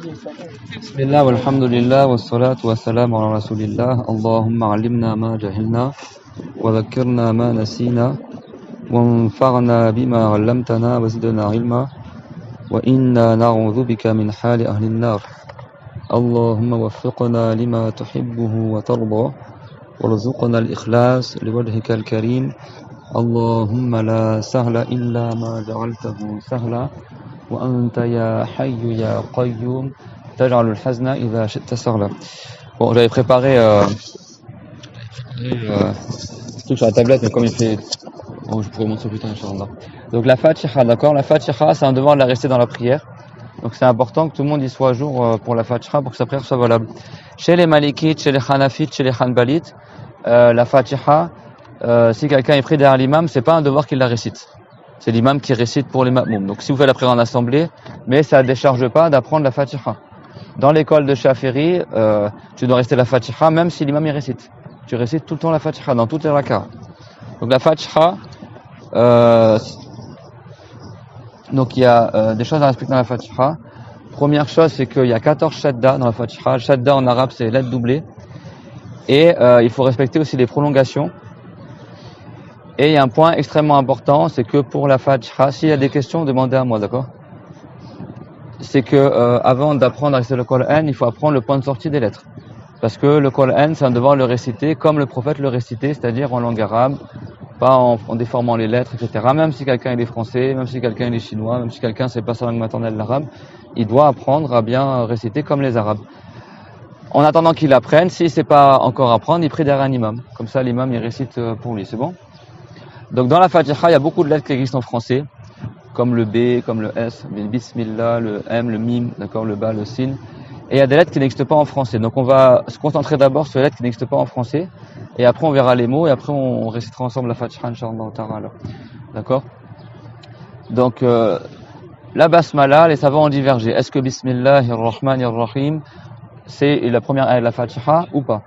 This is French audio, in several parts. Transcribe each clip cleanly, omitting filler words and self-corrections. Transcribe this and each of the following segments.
بسم الله والحمد لله والصلاة والسلام على رسول الله اللهم علمنا ما جهلنا وذكرنا ما نسينا وانفعنا بما علمتنا وزدنا علما وإنا نعوذ بك من حال أهل النار اللهم وفقنا لما تحبه وترضى وارزقنا الإخلاص لوجهك الكريم اللهم لا سهل إلا ما جعلته سهلا وأنت يا حي يا قيوم تجعل الحزن إذا شئت سهلا. Bon, j'avais préparé ce truc sur la tablette, mais comme il fait... Bon, je pourrais montrer plus tard, Inch'Allah. Donc la Fatiha, d'accord. La Fatiha, c'est un devoir de la réciter dans la prière. Donc c'est important que tout le monde y soit à jour pour la Fatiha, pour que sa prière soit valable. Chez les Malikites, chez les Hanafites, chez les Hanbalites, la Fatiha, si quelqu'un est pris derrière l'imam, c'est pas un devoir qu'il la récite. C'est l'imam qui récite pour les ma'moum. Donc si vous faites la prière en assemblée, mais ça ne décharge pas d'apprendre la Fatiha. Dans l'école de Shafi'i, tu dois réciter la Fatiha même si l'imam y récite. Tu récites tout le temps la Fatiha dans toutes les rak'ahs. Donc la Fatiha, donc il y a des choses à respecter dans la Fatiha. Première chose, c'est qu'il y a 14 shadda dans la Fatiha. Le shadda en arabe, c'est lettre doublée. Et il faut respecter aussi les prolongations. Et il y a un point extrêmement important, c'est que pour la Fatiha, s'il y a des questions, demandez à moi, d'accord? C'est que avant d'apprendre à réciter le Coran, il faut apprendre le point de sortie des lettres. Parce que le Coran, c'est un devoir de le réciter comme le prophète le récitait, c'est-à-dire en langue arabe, pas en déformant les lettres, etc. Même si quelqu'un est français, même si quelqu'un est chinois, même si quelqu'un sait pas sa langue maternelle l'arabe, il doit apprendre à bien réciter comme les arabes. En attendant qu'il apprenne, s'il sait pas encore apprendre, il prie derrière un imam. Comme ça, l'imam, il récite pour lui, c'est bon? Donc dans la Fatiha, il y a beaucoup de lettres qui existent en français, comme le B, comme le S, le Bismillah, le M, le Mim, d'accord, le Ba, le Sin. Et il y a des lettres qui n'existent pas en français. Donc on va se concentrer d'abord sur les lettres qui n'existent pas en français, et après on verra les mots, et après on récitera ensemble la Fatiha, Inch'Allah ta'ala. D'accord? Donc la Basmala, les savants ont divergé. Est-ce que Bismillahirrahmanirrahim, c'est la première ayat de la Fatiha ou pas?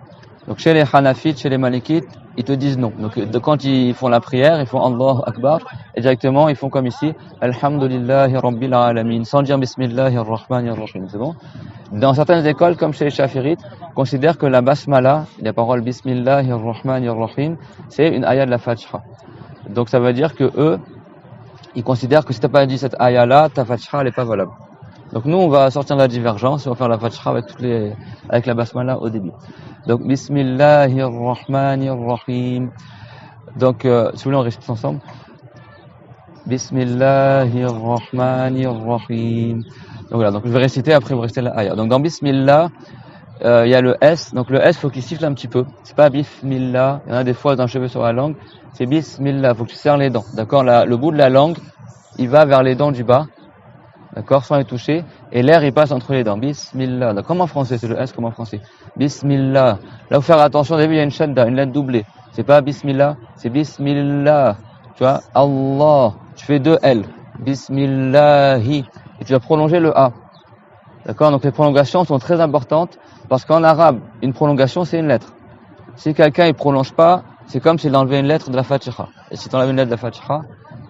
Donc chez les Hanafites, chez les Malikites, ils te disent non. Donc quand ils font la prière, ils font Allahu Akbar, et directement ils font comme ici, Alhamdulillahi Rabbil Alamin, sans dire Bismillahirrahmanirrahim, c'est bon? Dans certaines écoles, comme chez les Shafi'ites, considèrent que la Basmala, les paroles Bismillahirrahmanirrahim, c'est une ayat de la Fatiha. Donc ça veut dire que eux, ils considèrent que si tu n'as pas dit cette ayat-là, ta Fatiha, elle n'est pas valable. Donc nous, on va sortir de la divergence, on va faire la Fatiha avec la Basmala au début. Donc Bismillahirrahmanirrahim. Donc si vous voulez, on récite ensemble. Bismillahirrahmanirrahim. Donc voilà, donc je vais réciter, après vous récitez la ayah. Donc dans Bismillah, il y a le S. Donc le S, faut qu'il siffle un petit peu. C'est pas Bismillah. Il y en a des fois dans le cheveu sur la langue. C'est Bismillah. Faut que tu serres les dents. D'accord? Le bout de la langue, il va vers les dents du bas. D'accord? Sans les toucher. Et l'air, il passe entre les dents. Bismillah. Donc, comme en français, c'est le S comme en français. Bismillah. Là, faut faire attention. Au début, il y a une shadda, une lettre doublée. C'est pas Bismillah, c'est Bismillah. Tu vois? Allah. Tu fais deux L. Bismillahi. Et tu vas prolonger le A. D'accord? Donc, les prolongations sont très importantes. Parce qu'en arabe, une prolongation, c'est une lettre. Si quelqu'un, il prolonge pas, c'est comme s'il enlevait une lettre de la Fatiha. Et si tu enlèves une lettre de la Fatiha,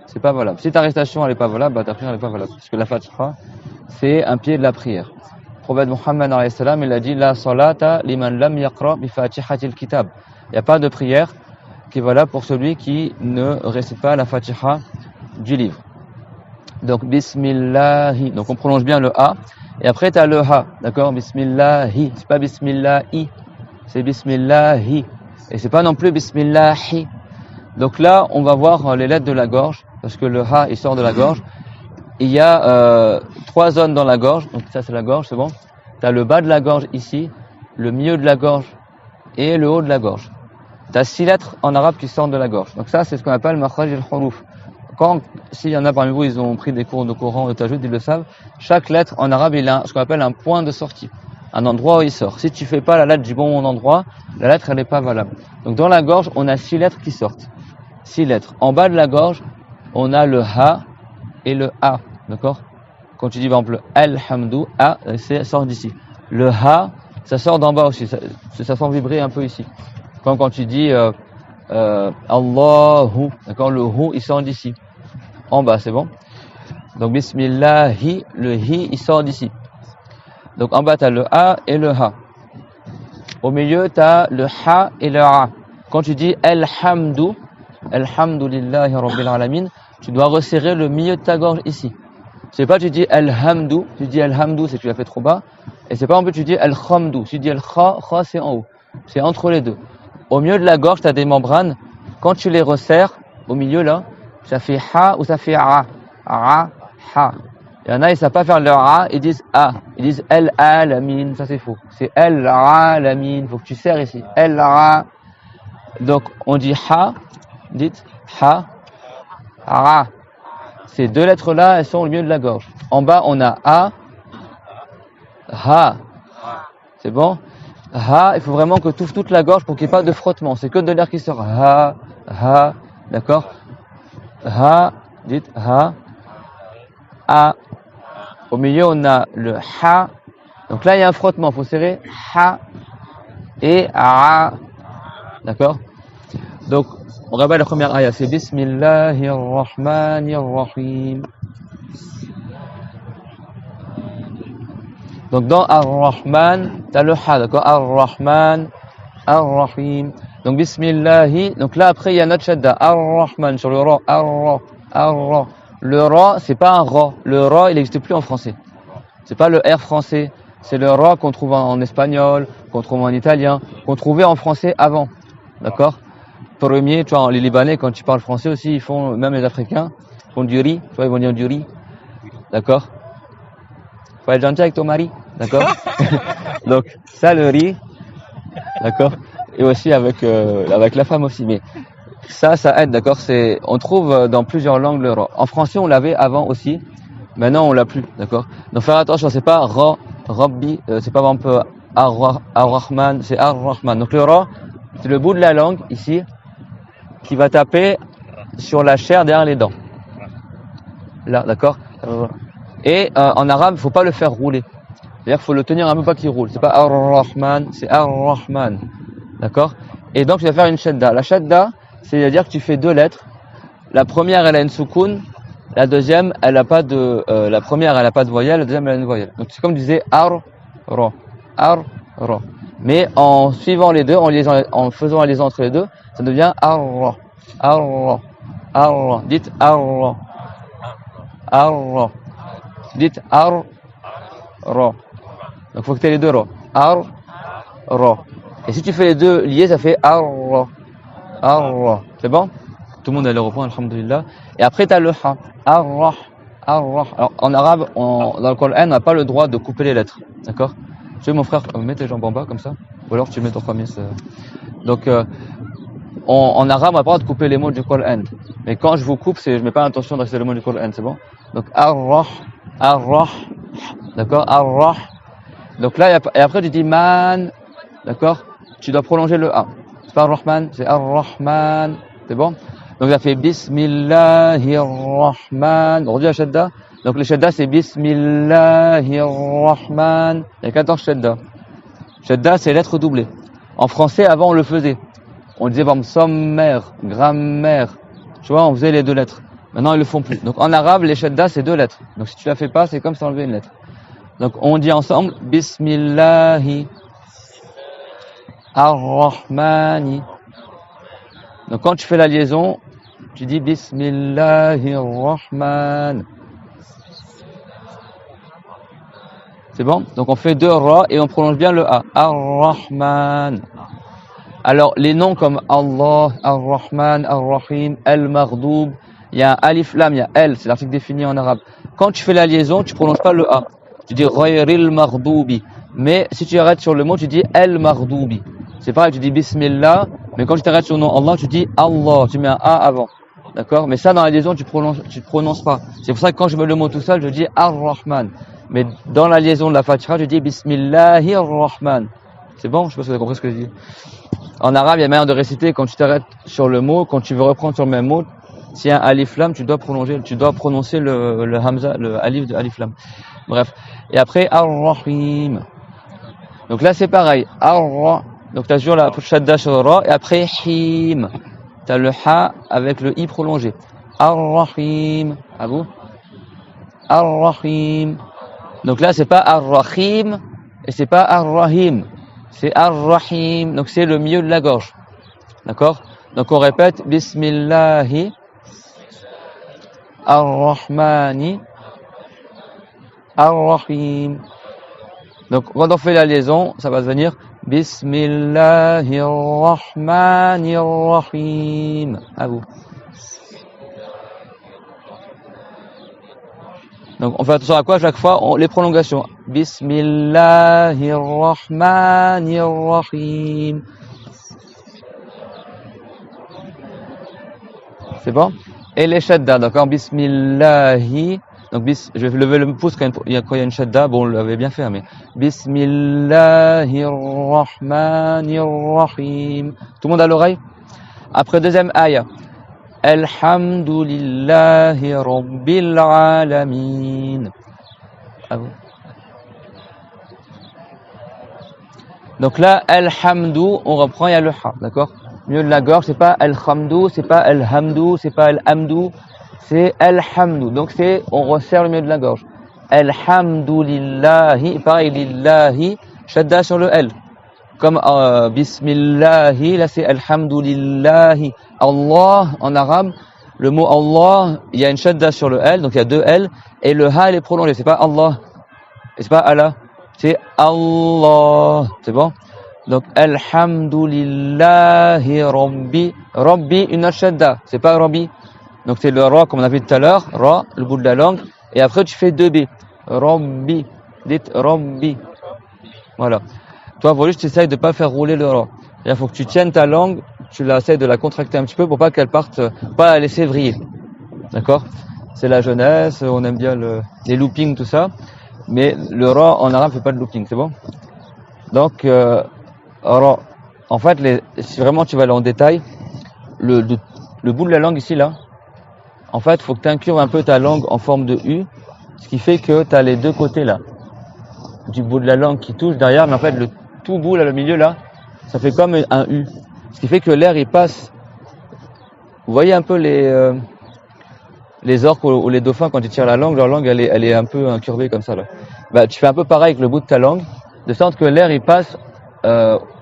c'est pas valable. Si ta récitation elle est pas valable, bah ta prière elle est pas valable. Parce que la Fatiha, c'est un pied de la prière. Le prophète Muhammad alayhi salam, il a dit la salata liman lam yaqra bi fatihatil kitab. Il n'y a pas de prière qui est valable pour celui qui ne récite pas la Fatiha du livre. Donc bismillahi. Donc on prolonge bien le A et après tu as le Ha, d'accord? Bismillahi. C'est pas bismillahi, c'est bismillahi. Et c'est pas non plus bismillahi. Donc là, on va voir les lettres de la gorge, parce que le Ha, il sort de la gorge. Il y a 3 zones dans la gorge, donc ça c'est la gorge, c'est bon. Tu as le bas de la gorge ici, le milieu de la gorge et le haut de la gorge. Tu as 6 lettres en arabe qui sortent de la gorge. Donc ça, c'est ce qu'on appelle makhraj al-huruf. S'il y en a parmi vous, ils ont pris des cours de Coran, de Tajoud, ils le savent, chaque lettre en arabe, il a ce qu'on appelle un point de sortie, un endroit où il sort. Si tu fais pas la lettre du bon endroit, la lettre elle n'est pas valable. Donc dans la gorge, on a 6 lettres qui sortent. 6 lettres. En bas de la gorge, on a le Ha et le A. D'accord? Quand tu dis par exemple Alhamdou, A, ça sort d'ici. Le Ha, ça sort d'en bas aussi. Ça sent vibrer un peu ici. Comme quand tu dis Allahu, d'accord? Le Hu, il sort d'ici. En bas, c'est bon? Donc Bismillahi, le Hi, il sort d'ici. Donc en bas, tu as le A et le Ha. Au milieu, tu as le Ha et le A. Quand tu dis Alhamdu, Alhamdulillahi Rabbil Alamin, tu dois resserrer le milieu de ta gorge ici. C'est pas tu dis Alhamdu, tu dis Alhamdu, c'est que tu l'as fait trop bas. Et c'est pas en plus tu dis Alhamdu, tu dis Al-Kha, c'est en haut. C'est entre les deux. Au milieu de la gorge, tu as des membranes. Quand tu les resserres, au milieu là, ça fait Ha ou ça fait A. A, Ha. Il y en a, ils ne savent pas faire leur A, ils disent A. Ils disent Al-Alamin, ça c'est faux. C'est Al-Alamin, il faut que tu serres ici. Al-A. Donc on dit Ha, dites Ha, A. Ces deux lettres-là, elles sont au milieu de la gorge. En bas, on a A, Ha. C'est bon? Ha, il faut vraiment que tu ouvres toute la gorge pour qu'il n'y ait pas de frottement. C'est que de l'air qui sort. Ha, Ha, d'accord? Ha, dites Ha, A. Au milieu, on a le Ha. Donc là, il y a un frottement. Il faut serrer Ha et A. D'accord? Donc, on rappelle la première ayah. C'est Bismillahirrahmanirrahim. Donc dans Ar-Rahman, tu as le Ha, d'accord? Ar-Rahman, Ar-Rahim. Donc Bismillahi. Donc là, après, il y a notre shadda. Ar-Rahman sur le Ra. Ar-Ra. Ar-Ra. Le Ra, c'est pas un Ra. Le Ra, il n'existe plus en français. C'est pas le R français. C'est le Ra qu'on trouve en espagnol, qu'on trouve en italien, qu'on trouvait en français avant. D'accord? Premier, tu vois, les Libanais, quand tu parles français aussi, ils font, même les Africains, ils font du riz. Tu vois, ils vont dire du riz. D'accord? Faut être gentil avec ton mari. D'accord? Donc, ça, le riz. D'accord? Et aussi avec la femme aussi. Mais ça aide, d'accord? On trouve dans plusieurs langues le Ra. En français, on l'avait avant aussi. Maintenant, on l'a plus, d'accord? Donc, faire attention, c'est pas Ra, Rabbi, c'est pas un peu Ar-Rahman, c'est Ar-Rahman. Donc, le Ra, c'est le bout de la langue, ici, qui va taper sur la chair derrière les dents. Là, d'accord? Et en arabe, il faut pas le faire rouler. C'est-à-dire qu'il faut le tenir un peu pas qu'il roule. C'est pas Ar-Rahman, c'est Ar-Rahman. D'accord? Et donc, tu vas faire une shadda. La shadda, c'est-à-dire que tu fais deux lettres. La première, elle a une soukoun. La deuxième, elle a pas de, la première, elle a pas de voyelle. La deuxième, elle a une voyelle. Donc, c'est comme tu disais Ar-Ra. Ar-Ra. Mais en suivant les deux, en faisant la liaison entre les deux, ça devient Ar-Ra. Ar-Ra. Ar-Ra. Dites Ar-Ra. Ar-Ra. Dites Ar-Ra. Donc, il faut que tu aies les deux Ra. Ar-Ra. Et si tu fais les deux liés, ça fait Ar-Ra. Ar-Ra. C'est bon? Tout le monde a le reprend, alhamdulillah. Et après, tu as le Ha. Ar-Rah. Ar-Rah. Alors, en arabe, dans le Coran, on n'a pas le droit de couper les lettres. D'accord? Tu veux, mon frère, mets tes jambes en bas, comme ça? Ou alors, tu mets ton premier. Donc, en arabe, on n'a pas le droit de couper les mots du Coran. Mais quand je vous coupe, je mets pas l'intention de rester les mots du Coran, c'est bon? Donc, Ar-Rah. Ar-Rah. D'accord? Ar-Rah. Donc là, et après, tu dis Man. D'accord? Tu dois prolonger le A. C'est pas Ar-Rahman, c'est Ar-Rahman. C'est bon? Donc, ça fait Bismillahirrahman. On redit la shadda. Donc, le shadda, c'est Bismillahirrahman. Il y a 14 shadda. Shadda, c'est lettres doublées. En français, avant, on le faisait. On disait, par exemple, sommaire, grammaire. Tu vois, on faisait les deux lettres. Maintenant, ils le font plus. Donc, en arabe, les shadda, c'est deux lettres. Donc, si tu la fais pas, c'est comme si on enlevait une lettre. Donc, on dit ensemble, Bismillahi ar-Rahmani. Donc, quand tu fais la liaison, tu dis Bismillahirrahman. C'est bon? Donc, on fait deux Ra et on prolonge bien le A. Ar-Rahman. Alors, les noms comme Allah, Ar-Rahman, Ar-Rahim, Al-Maghdoub, il y a un alif lam, il y a L, c'est l'article défini en arabe. Quand tu fais la liaison, tu prolonges pas le A. Tu dis Ghayril Maghdubi. Mais si tu arrêtes sur le mot, tu dis Al-Maghdubi. C'est pareil, tu dis Bismillah, mais quand tu t'arrêtes sur le nom Allah, tu dis Allah, tu mets un A avant. D'accord? Mais ça, dans la liaison, tu prononces pas. C'est pour ça que quand je mets le mot tout seul, je dis Ar-Rahman. Mais dans la liaison de la Fatiha, je dis Bismillahir-Rahman. C'est bon? Je sais pas si vous avez compris ce que je dis. En arabe, il y a manière de réciter quand tu t'arrêtes sur le mot, quand tu veux reprendre sur le même mot, s'il y a un alif lam, tu dois prononcer le hamza, le alif de alif lam. Bref. Et après, Ar-Rahim. Donc là, c'est pareil. Ar-Ra. Donc tu as toujours la shadda sur le Ra. Et après, Him. Tu as le Ha avec le I prolongé. Ar-Rahim. À vous. Ar-Rahim. Donc là, c'est pas Ar-Rahim et c'est pas Ar-Rahim. C'est Ar-Rahim. Donc c'est le milieu de la gorge. D'accord? Donc on répète Bismillahi Ar-Rahmani Ar-Rahim. Donc quand on fait la liaison, ça va devenir Bismillahi Ar-Rahmani Ar-Rahim. À vous. Donc on fait attention à quoi chaque fois les prolongations. Bismillahirrahmanirrahim. C'est bon? Et les shadda, d'accord? Bismillahi. Donc je vais lever le pouce quand il y a une shadda. Bon, on l'avait bien fait, mais Bismillahirrahmanirrahim. Tout le monde à l'oreille? Après deuxième ayah. Alhamdulillahi Rabbil Alamin. Donc là, Alhamdu, on reprend, il y a le Ha, d'accord? Mieux de la gorge, c'est pas Alhamdu, c'est pas Alhamdu, c'est pas Alhamdu, c'est Alhamdu. Donc on resserre le milieu de la gorge. Alhamdulillahi, pareil, lillahi, shadda sur le L. Comme Bismillahi, là c'est Alhamdulillahi. Allah, en arabe, le mot Allah, il y a une shadda sur le L, donc il y a deux L, et le Ha, il est prolongé, c'est pas Allah, et c'est pas Allah, c'est Allah, c'est bon? Donc, Alhamdulillahi Rabbi, Rabbi, une autre shadda, c'est pas Rabbi, donc c'est le Ra, comme on a vu tout à l'heure, Ra, le bout de la langue, et après tu fais deux B, Rabbi, dites Rabbi, voilà. Toi, faut juste essayer de pas faire rouler le Ra. Il faut que tu tiennes ta langue, tu essaies de la contracter un petit peu pour pas qu'elle parte, pas la laisser vriller. D'accord? C'est la jeunesse, on aime bien les loopings, tout ça. Mais le Ra en arabe fait pas de looping, c'est bon? Donc, Ra. En fait, si vraiment tu vas aller en détail, le bout de la langue ici, là, en fait, faut que tu incurves un peu ta langue en forme de U, ce qui fait que tu as les deux côtés, là, du bout de la langue qui touche derrière, mais en fait, le tout bout, là, le milieu, là, ça fait comme un U. Ce qui fait que l'air, il passe. Vous voyez un peu les orques ou les dauphins, quand ils tirent la langue, leur langue, elle est un peu incurvée comme ça, là. Bah, tu fais un peu pareil avec le bout de ta langue, de sorte que l'air, il passe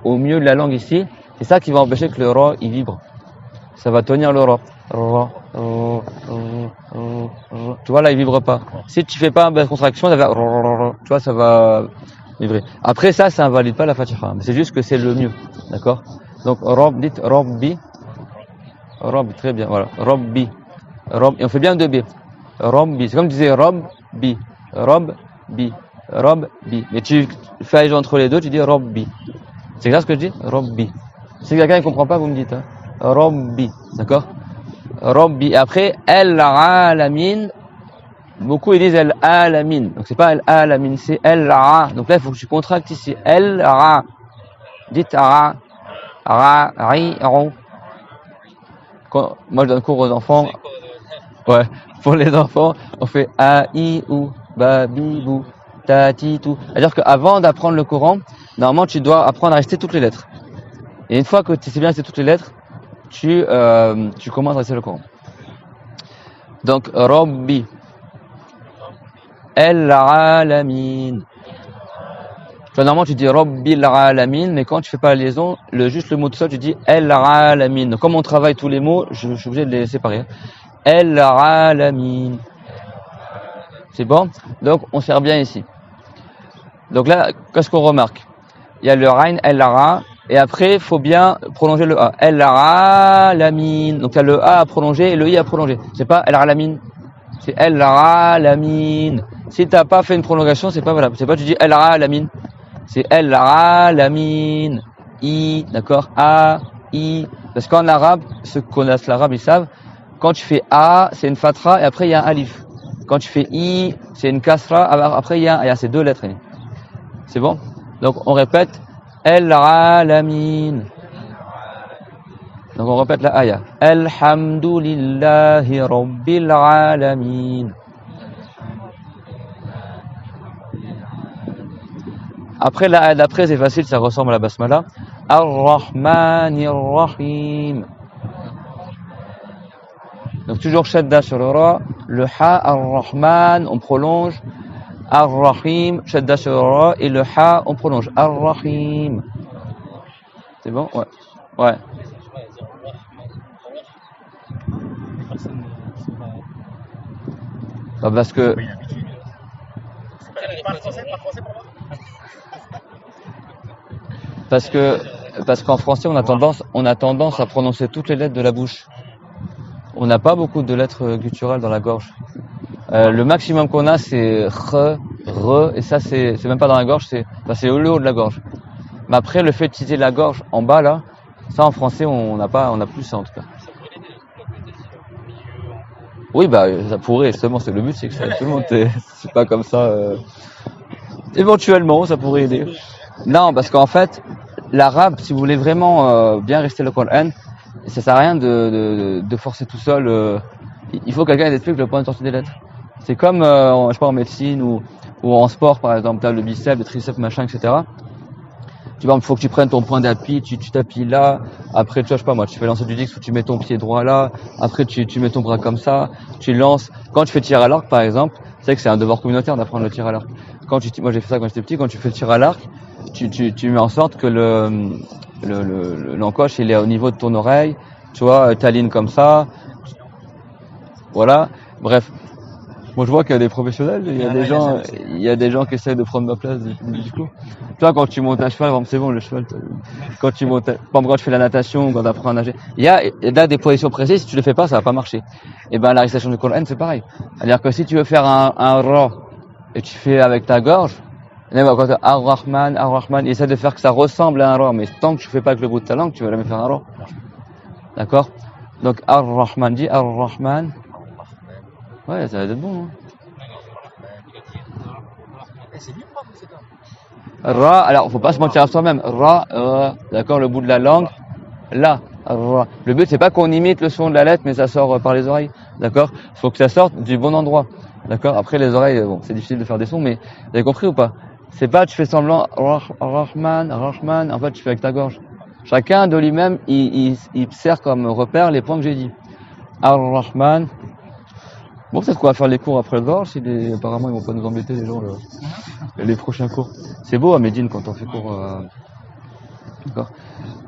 au milieu de la langue ici. C'est ça qui va empêcher que le Ra, il vibre. Ça va tenir le Ra. Tu vois, là, il vibre pas. Si tu fais pas une belle contraction, tu vois, ça va vibrer. Après ça invalide pas la Fatiha. Mais c'est juste que c'est le mieux. D'accord? Donc, dites Rabbi. Rabbi, très bien, voilà. Rabbi. Et on fait bien deux B. Rabbi. C'est comme tu disais Rabbi. Rabbi. Rabbi. Mais tu fais un jeu entre les deux, tu dis Rabbi. C'est clair ce que je dis? Rabbi. Si quelqu'un ne comprend pas, vous me dites. Hein. Rabbi. D'accord? Rabbi. Après, Al-Alamin. Beaucoup ils disent Al-Alamin. Donc c'est pas Al-Alamin, c'est Al-Ra. Donc là, il faut que tu contractes ici. Al-Ra. Dites Ra. Ra. Ri. Ron. Moi, je donne cours aux enfants. Ouais. Pour les enfants, on fait A, I, U, Ba, Bi, Bu, Ta, Ti, Tu. C'est-à-dire qu'avant d'apprendre le Coran, normalement, tu dois apprendre à réciter toutes les lettres. Et une fois que tu sais bien réciter toutes les lettres, tu commences à réciter le Coran. Donc, Rabbi. Al-Alamin. Normalement, tu dis Rabbil Alamin, mais quand tu fais pas la liaison, juste le mot tout seul, tu dis Al-Alamin. Donc, comme on travaille tous les mots, je suis obligé de les séparer. Al-Alamin. C'est bon? Donc, on sert bien ici. Donc là, qu'est-ce qu'on remarque? Il y a le Rain, Al-Ra, et après, il faut bien prolonger le A. Al-Alamin. Donc, il y a le A à prolonger et le I à prolonger. C'est pas Al-Alamin. C'est Al-Alamin. Si t'as pas fait une prolongation, c'est pas valable. C'est pas tu dis Al-Alamin. C'est Al-Alamin. I, d'accord? A, I. Parce qu'en arabe, ceux qui connaissent l'arabe, ils savent, quand tu fais A, c'est une fatra et après il y a un alif. Quand tu fais I, c'est une kasra, après il y a ces deux lettres. C'est bon? Donc on répète Al-Alamin. Donc on répète la ayah. Alhamdulillahi Rabbil Alamin. Après la ayah d'après, c'est facile, ça ressemble à la basmala. Ar-Rahmanir Rahim. Donc toujours shadda sur le ra, le ha, Ar-Rahman, on prolonge. Ar-Rahim, shadda sur le ra, et le ha, on prolonge. Ar-Rahim. C'est bon? Ouais. Ouais. Bah, parce que, parce qu'en français, on a tendance à prononcer toutes les lettres de la bouche. On n'a pas beaucoup de lettres gutturales dans la gorge. Le maximum qu'on a, c'est re, et ça, c'est même pas dans la gorge, c'est le haut de la gorge. Mais après, le fait d'utiliser la gorge en bas, là, ça, en français, on n'a plus ça, en tout cas. Oui, bah, ça pourrait, justement, c'est le but, c'est que tout le monde, c'est pas comme ça, éventuellement, ça pourrait aider. Non, parce qu'en fait, l'arabe, si vous voulez vraiment bien rester le Coran, ça sert à rien de forcer tout seul. Il faut que quelqu'un explique le point de sortie des lettres. C'est comme, je sais pas, en médecine ou en sport, par exemple, tu as le biceps, le triceps, machin, etc. Tu vois, il faut que tu prennes ton point d'appui, tu t'appuies là. Après, tu vois, je sais pas moi, tu fais lancer du disque, tu mets ton pied droit là. Après, tu mets ton bras comme ça, tu lances. Quand tu fais tir à l'arc, par exemple, c'est que c'est un devoir communautaire d'apprendre le tir à l'arc. Moi, j'ai fait ça quand j'étais petit. Quand tu fais le tir à l'arc, tu mets en sorte que l'encoche, il est au niveau de ton oreille. Tu vois, t'alignes comme ça. Voilà. Bref. Moi, je vois qu'il y a des professionnels, il y a des gens qui essayent de prendre ma place du coup. Tu vois, quand tu montes à cheval, c'est bon, le cheval, quand tu montes, quand tu fais la natation, quand tu apprends à nager, il y a là des positions précises, si tu le fais pas, ça va pas marcher. Et ben, la récitation du Coran, c'est pareil. C'est-à-dire que si tu veux faire un ra, et tu fais avec ta gorge, quand Ar-Rahman, essaie de faire que ça ressemble à un ra, mais tant que tu fais pas avec le bout de ta langue, tu vas jamais faire un ra. D'accord? Donc, Ar-Rahman, dit Ar-Rahman. Ouais, ça va être bon, hein. Ra, alors faut pas se mentir à soi-même. Ra, d'accord, le bout de la langue. Là, ra. Le but c'est pas qu'on imite le son de la lettre, mais ça sort par les oreilles, d'accord. Il faut que ça sorte du bon endroit, d'accord. Après les oreilles, bon, c'est difficile de faire des sons, mais vous avez compris ou pas? C'est pas tu fais semblant, Rahman, en fait tu fais avec ta gorge. Chacun de lui-même, il sert comme repère les points que j'ai dit. Ar-Rahman. Bon, peut-être qu'on va faire les cours après le Dorj, apparemment ils vont pas nous embêter les gens, les prochains cours. C'est beau à Médine quand on fait cours. D'accord.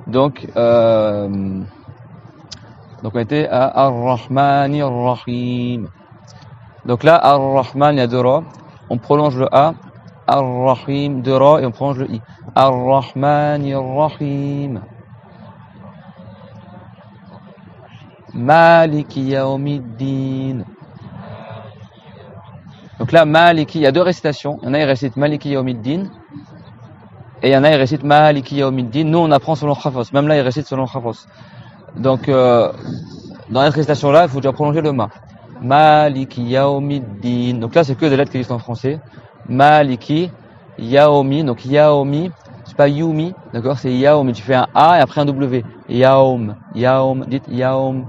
Donc on était à Ar-Rahmani Ar-Rahim. Donc là, Ar-Rahman, il y a deux ra. On prolonge le A. Ar-Rahim, deux ra, et on prolonge le I. Ar-Rahmani Ar-Rahim. Maliki Yawmiddin. Donc là, Maliki, il y a deux récitations. Il y en a, il récite Maliki Yawmiddin. Et il y en a, il récite Maliki Yawmiddin. Nous, on apprend selon Khafos. Même là, il récite selon Khafos. Donc, dans cette récitation-là, il faut déjà prolonger le Ma. Maliki Yawmiddin. Donc là, c'est que des lettres qui existent en français. Maliki Yaomi. Donc Yaomi, c'est pas Yumi, d'accord, c'est Yaomi. Tu fais un A et après un W. Yaom. Dites Yaom.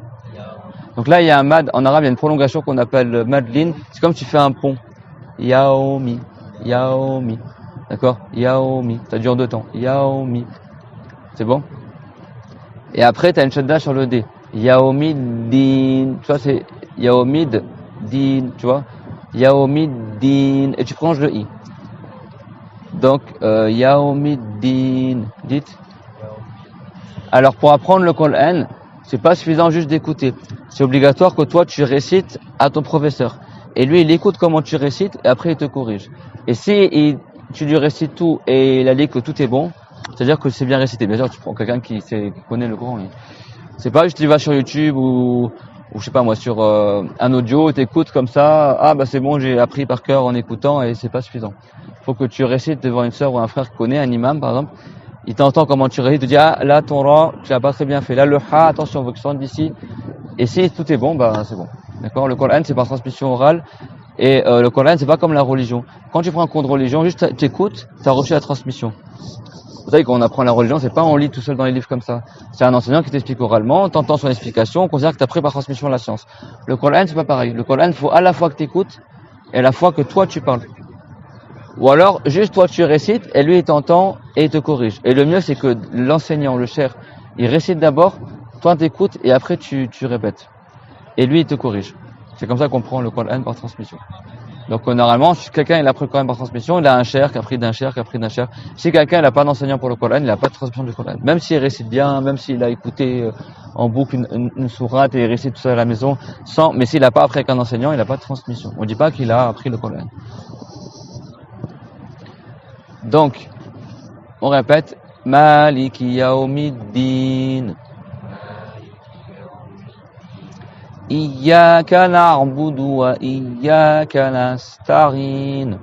Donc là, il y a un mad, en arabe, il y a une prolongation qu'on appelle madlin. C'est comme si tu fais un pont. Yaomi. D'accord? Yaomi. Ça dure 2 temps. Yaomi. C'est bon? Et après, tu as une shadda sur le D. Yaomiddin. Tu vois, c'est Yaomiddin. Tu vois? Yaomiddin. Et tu prolonges le I. Donc, Yaomiddin. Dites. Alors, pour apprendre le Coran, c'est pas suffisant juste d'écouter. C'est obligatoire que toi, tu récites à ton professeur. Et lui, il écoute comment tu récites et après, il te corrige. Et si tu lui récites tout et il a dit que tout est bon, c'est-à-dire que c'est bien récité. Bien sûr, tu prends quelqu'un qui connaît le Coran. C'est pas juste tu vas sur YouTube ou je sais pas moi, sur un audio, t'écoutes comme ça. Ah bah c'est bon, j'ai appris par cœur en écoutant et c'est pas suffisant. Il faut que tu récites devant une sœur ou un frère qui connaît, un imam par exemple. Il t'entend comment tu récites, il te dit ah là ton ra, tu l'as pas très bien fait. Là le ha, attention, faut que tu sortes d'ici. Et si tout est bon, bah c'est bon. D'accord. Le Coran c'est par transmission orale et le Coran c'est pas comme la religion. Quand tu prends un cours de religion, juste t'écoutes, t'as reçu la transmission. Vous savez, quand on apprend la religion, c'est pas on lit tout seul dans les livres comme ça. C'est un enseignant qui t'explique oralement, t'entends son explication, on considère que t'as pris par transmission la science. Le Coran c'est pas pareil. Le Coran faut à la fois que t'écoutes et à la fois que toi tu parles. Ou alors, juste toi tu récites et lui il t'entend et il te corrige. Et le mieux c'est que l'enseignant, le cheikh, il récite d'abord, toi t'écoutes et après tu répètes. Et lui il te corrige. C'est comme ça qu'on prend le Coran par transmission. Donc normalement, si quelqu'un il a pris le Coran par transmission, il a un cher qui a pris d'un cher, qui a pris d'un cher. Si quelqu'un n'a pas d'enseignant pour le Coran, il n'a pas de transmission du Coran. Même s'il récite bien, même s'il a écouté en boucle une sourate et il récite tout ça à la maison, mais s'il n'a pas appris avec un enseignant, il n'a pas de transmission. On ne dit pas qu'il a appris le Coran. Donc, on répète, Maliki Yawmiddin. Iyyaka na'budu wa iyyaka nasta'in.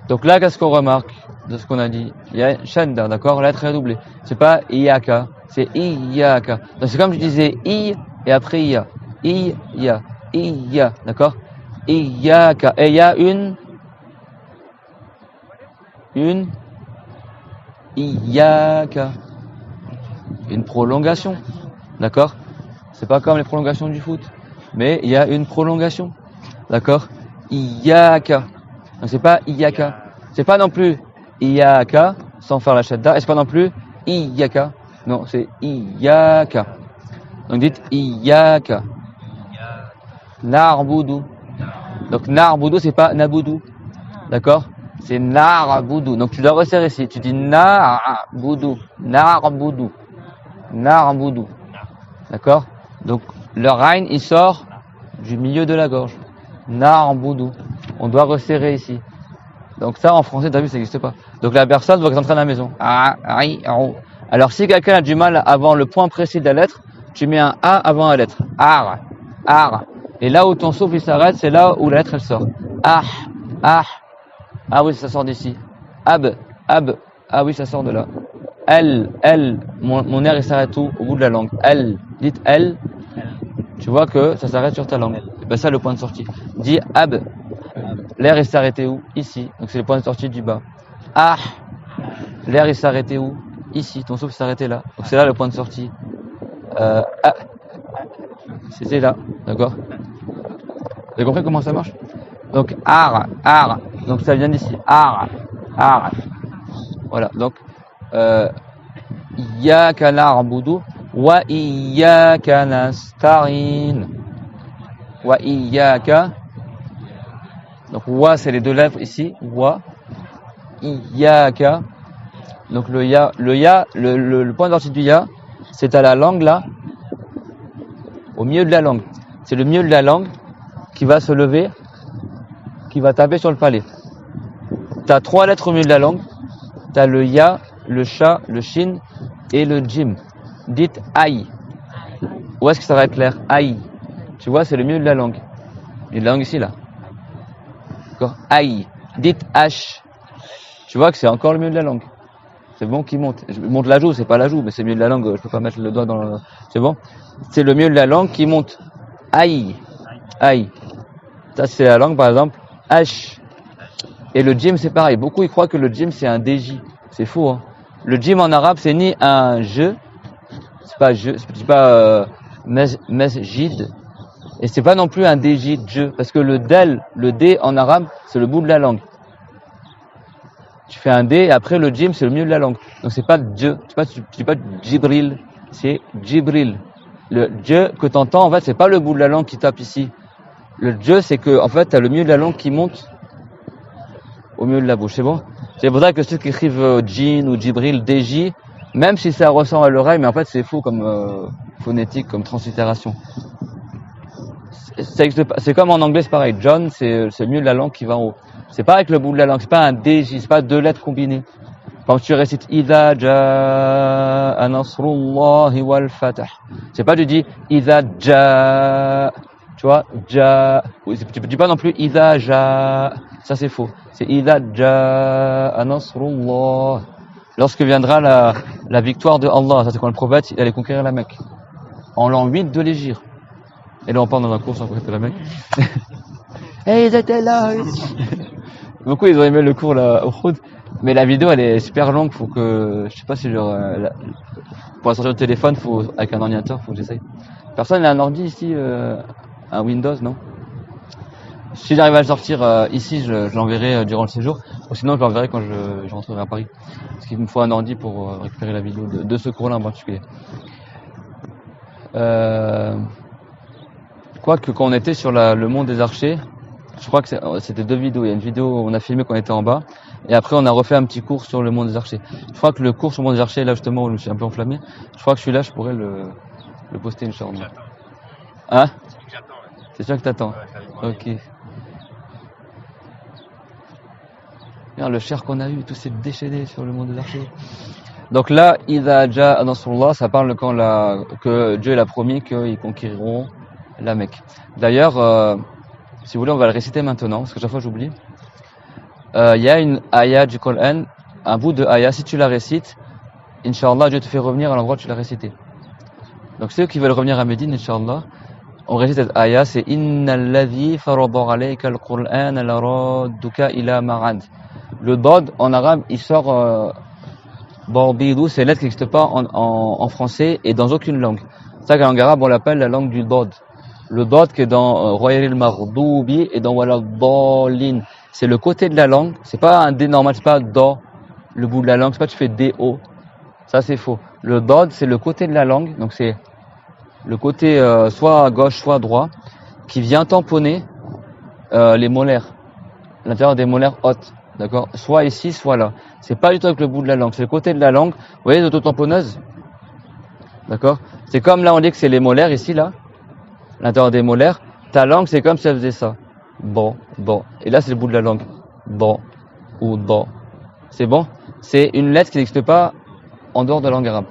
Donc là, qu'est-ce qu'on remarque de ce qu'on a dit? Il y a shadda, d'accord? La lettre est doublée. C'est pas iyyaka, c'est iyyaka. Donc c'est comme je disais i et après iya. Iya, d'accord? Iyyaka. Et il y a une iyyaka. Une prolongation, d'accord? C'est pas comme les prolongations du foot, mais il y a une prolongation, d'accord? Iyyaka. Donc c'est pas iyyaka. C'est pas non plus iyyaka sans faire la shadda, et c'est pas non plus iyyaka. Non, c'est iyyaka. Donc dites iyyaka. Na'budu. Donc na'budu c'est pas nabudu, d'accord? C'est na'budu. Donc tu dois resserrer ici. Tu dis na'budu, na'budu. Na'budu. D'accord? Donc le Rain il sort du milieu de la gorge. Na'budu. On doit resserrer ici. Donc ça en français, t'as vu, ça n'existe pas. Donc la personne doit rentrer à la maison. Alors si quelqu'un a du mal avant le point précis de la lettre, tu mets un A avant la lettre. Ar. Et là où ton souffle il s'arrête, c'est là où la lettre elle sort. Ah. Ah oui, ça sort d'ici. Ab. Ah oui, ça sort de là. Elle, mon air il s'arrête où? Au bout de la langue. Elle, dites elle, tu vois que ça s'arrête sur ta langue. Et ben ça le point de sortie. Dis ab, l'air il s'arrêtait où? Ici. Donc c'est le point de sortie du bas. Ah, l'air il s'arrêtait où? Ici. Ton souffle s'arrêtait là. Donc c'est là le point de sortie. Ah, c'était là, d'accord? Vous avez compris comment ça marche? Donc ar. Donc ça vient d'ici. Ar. Voilà. Donc Iyyaka na'budu wa iyyaka nasta'in. Wa iyyaka. Donc wa c'est les deux lèvres ici. Wa iyyaka. Donc le point de sortie du ya, c'est à la langue là, au milieu de la langue. C'est le milieu de la langue qui va se lever, qui va taper sur le palais. Tu as 3 lettres au milieu de la langue. Tu as le ya, le sha, le shin et le jim. Dites aïe. Où est-ce que ça va être clair? Aïe. Tu vois, c'est le milieu de la langue. Il y a de la langue ici, là. D'accord? Aïe. Dites h. Tu vois que c'est encore le milieu de la langue. C'est bon qui monte. Je monte la joue, c'est pas la joue, mais c'est le milieu de la langue. Je peux pas mettre le doigt dans le... C'est bon? C'est le milieu de la langue qui monte. Aïe. Ça, c'est la langue, par exemple. H. Et le jim, c'est pareil. Beaucoup, ils croient que le jim, c'est un DJ. C'est faux, hein. Le jim en arabe, c'est ni un je, c'est pas mesjid, et c'est pas non plus un DJ, je, parce que le D en arabe, c'est le bout de la langue. Tu fais un D et après le jim, c'est le milieu de la langue. Donc c'est pas je, tu dis pas Jibril, c'est Jibril. Le je que t'entends, en fait, c'est pas le bout de la langue qui tape ici. Le je, c'est que, en fait, t'as le milieu de la langue qui monte au milieu de la bouche, c'est bon? C'est pour ça que ceux qui écrivent Jin ou Jibril, DJ, même si ça ressemble à l'oreille, mais en fait c'est faux comme phonétique, comme translittération. C'est comme en anglais, c'est pareil. John, c'est le milieu de la langue qui va en haut. C'est pas avec le bout de la langue, c'est pas un DJ, c'est pas 2 lettres combinées. Quand tu récites Idha ja'a nasrullahi wal fatah, c'est pas tu dis Idha ja'a, tu vois, ja'a. Tu dis pas non plus Idha ja'a, ça c'est faux. C'est Idha ja'a nasrullah. Lorsque viendra la victoire de Allah, ça c'est quand le prophète il allait conquérir la Mecque. En l'an 8 de l'Hégire. Et là on part dans la course en conquérir la Mecque. Et ils étaient là. Beaucoup ils ont aimé le cours là au Khoud, mais la vidéo elle est super longue, faut que je sais pas si genre pour la sortir le téléphone, faut avec un ordinateur, faut que j'essaye. Personne n'a un ordi ici, un Windows, non? Si j'arrive à le sortir ici, je l'enverrai durant le séjour, ou sinon je l'enverrai quand je rentrerai à Paris. Parce qu'il me faut un ordi pour récupérer la vidéo de ce cours-là en particulier. Quoique quand on était sur le mont des Archers, je crois que c'était 2 vidéos. Il y a une vidéo où on a filmé quand on était en bas, et après on a refait un petit cours sur le mont des Archers. Je crois que le cours sur le mont des Archers, là justement où je me suis un peu enflammé, je crois que celui-là je pourrais le poster une journée. Hein? C'est sûr que t'attends. Ok. Regarde le cher qu'on a eu, tout s'est déchaîné sur le mont des Archers. Donc là, Idha Ja'a Nasrullah, ça parle que Dieu l'a promis qu'ils conquériront la Mecque. D'ailleurs, si vous voulez, on va le réciter maintenant, parce que chaque fois j'oublie. Il y a une ayah du Coran, un bout de ayah, si tu la récites, Inch'Allah, Dieu te fait revenir à l'endroit où tu l'as récité. Donc ceux qui veulent revenir à Médine, Inch'Allah, on récite cette ayah, c'est Inna alladhi farada alayka al-Qur'an laradduka ila ma'ad. Le dod, en arabe, il sort Barbidou, c'est une lettre qui n'existe pas en français et dans aucune langue. C'est ça qu'en langue arabe, on l'appelle la langue du dod. Le dod qui est dans Royal Mardoubi et dans Wala Dolin. C'est le côté de la langue, c'est pas un D normal, c'est pas do, le bout de la langue, c'est pas tu fais D-O. Ça c'est faux. Le dod, c'est le côté de la langue, donc c'est le côté soit à gauche, soit à droite, qui vient tamponner les molaires, l'intérieur des molaires hautes. D'accord, soit ici, soit là. C'est pas du tout avec le bout de la langue, c'est le côté de la langue. Vous voyez l'autotamponneuse? D'accord? C'est comme là, on dit que c'est les molaires ici, là. L'intérieur des molaires. Ta langue, c'est comme si elle faisait ça. Bon. Et là, c'est le bout de la langue. Bon. Ou bon. C'est bon? C'est une lettre qui n'existe pas en dehors de la langue arabe.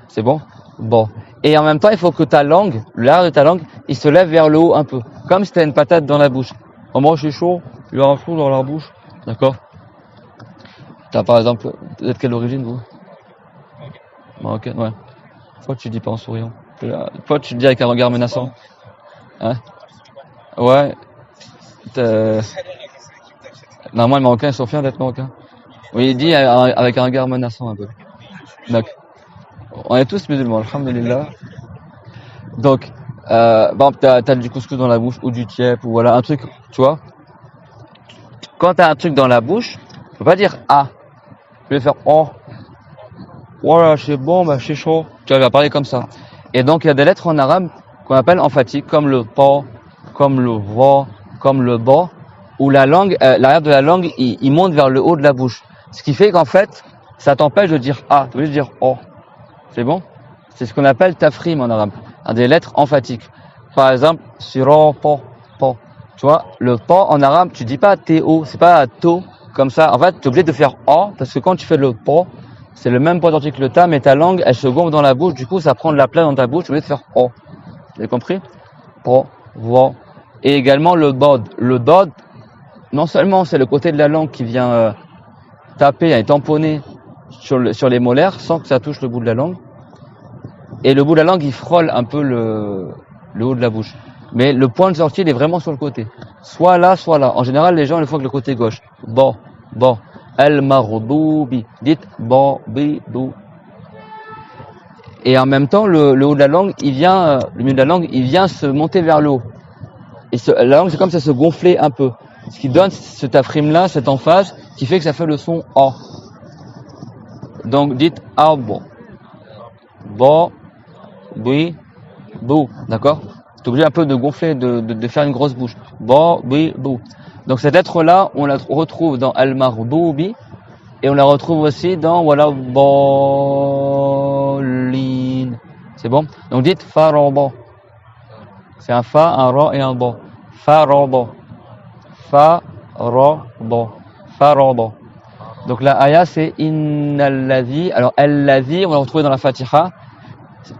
C'est bon? Bon. Et en même temps, il faut que ta langue, l'arrière de ta langue, il se lève vers le haut un peu. Comme si tu as une patate dans la bouche. Oh, moi, je suis chaud. Il y a un trou dans la bouche. D'accord? T'as par exemple, vous êtes quelle origine vous? Marocaine, ouais. Pourquoi tu dis pas en souriant? Pourquoi tu le dis avec un regard menaçant? Hein? Ouais. Normalement les Marocains ils sont fiers d'être Marocains. Oui, il dit avec un regard menaçant un peu. Donc, on est tous musulmans, alhamdulillah. Donc, bon, t'as du couscous dans la bouche ou du tiep ou voilà un truc, tu vois. Quand t'as un truc dans la bouche, tu peux pas dire ah. Je vais faire oh. Voilà, c'est bon, bah c'est chaud. Tu vas parler comme ça. Et donc il y a des lettres en arabe qu'on appelle emphatiques, comme le ta, comme le va, comme le ba, où la langue, l'arrière de la langue, il monte vers le haut de la bouche. Ce qui fait qu'en fait, ça t'empêche de dire ah, tu veux dire oh. C'est bon? C'est ce qu'on appelle tafrim en arabe, des lettres emphatiques. Par exemple, sira pa. Tu vois, le pa en arabe, tu dis pas to, c'est pas to. Comme ça, en fait, tu es obligé de faire A, parce que quand tu fais le pa, c'est le même point d'ortie que le ta, mais ta langue, elle se gonfle dans la bouche, du coup, ça prend de la place dans ta bouche, tu es obligé de faire A. Vous avez compris? Pa, va. Et également le dod. Le dod, non seulement c'est le côté de la langue qui vient taper et tamponner sur les molaires, sans que ça touche le bout de la langue, et le bout de la langue, il frôle un peu le haut de la bouche. Mais le point de sortie, il est vraiment sur le côté. Soit là, soit là. En général, les gens le font avec le côté gauche. Bon. Al-Mardoubi. Dites Barbidou. Et en même temps, le haut de la langue, le milieu de la langue, il vient se monter vers le haut. Et la langue, c'est comme ça se gonfler un peu. Ce qui donne ce tafrim-là, cette emphase, qui fait que ça fait le son A. Donc, dites Abo. Bou. D'accord? T'es obligé un peu de gonfler, de faire une grosse bouche. Bou. Donc cette lettre-là, on la retrouve dans Al-Mardoubi et on la retrouve aussi dans Wala Dolin. C'est bon? Donc dites Faraba. C'est un Fa, un Ra et un Ba. Faraba. Donc la ayah c'est Innalladhi. Alors Alladhi, on va la retrouver dans la Fatiha.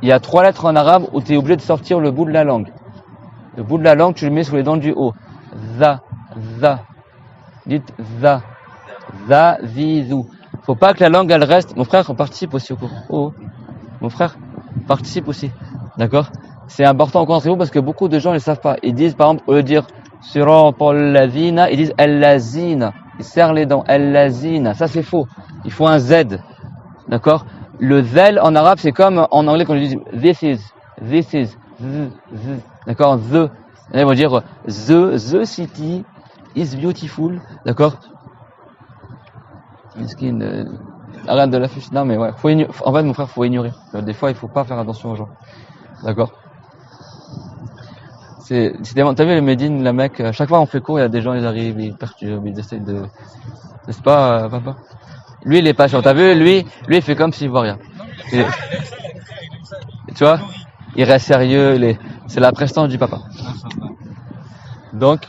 Il y a 3 lettres en arabe où tu es obligé de sortir le bout de la langue. Le bout de la langue, tu le mets sous les dents du haut. Za. Dites za. Za, zizou. Faut pas que la langue, elle reste. Mon frère participe aussi au cours. Oh. Mon frère participe aussi. D'accord? C'est important au contraire parce que beaucoup de gens ne le savent pas. Ils disent, par exemple, au lieu de dire Siratal-lazina, ils disent al-lazina. Ils serrent les dents. Al-lazina. Ça, c'est faux. Il faut un Z. D'accord? Le zel en arabe, c'est comme en anglais quand on dit this is, d'accord, the. Ils vont dire the city is beautiful, d'accord. Miskin, arrête de l'affiche. Non mais ouais, en fait mon frère, faut ignorer. Des fois, il faut pas faire attention aux gens, d'accord. T'as vu les Médine, la Mecque, à chaque fois on fait cours, il y a des gens, ils arrivent, ils perturbent, ils essaient de, n'est-ce pas, papa? Lui, il est patient. T'as vu, lui, il fait comme s'il voit rien. Tu vois? Il reste sérieux, c'est la prestance du papa. Donc,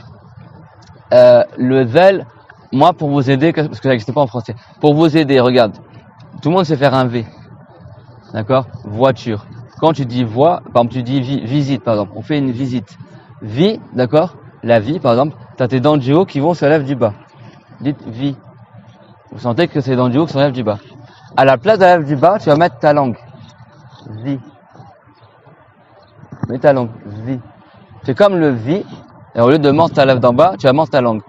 le zèle, moi, pour vous aider, parce que ça n'existe pas en français, pour vous aider, regarde, tout le monde sait faire un V. D'accord? Voiture. Quand tu dis voix, par exemple, tu dis visite, par exemple. On fait une visite. Vie, d'accord? La vie, par exemple, tu as tes dents du haut qui vont se lèvent du bas. Dites vie. Vous sentez que c'est les dents du haut qui se lèvent du bas. À la place de la lèvre du bas, tu vas mettre ta langue. Vie. Mets ta langue. Vie. C'est comme le vie. Et au lieu de mordre ta lèvre d'en bas, tu vas mordre ta langue.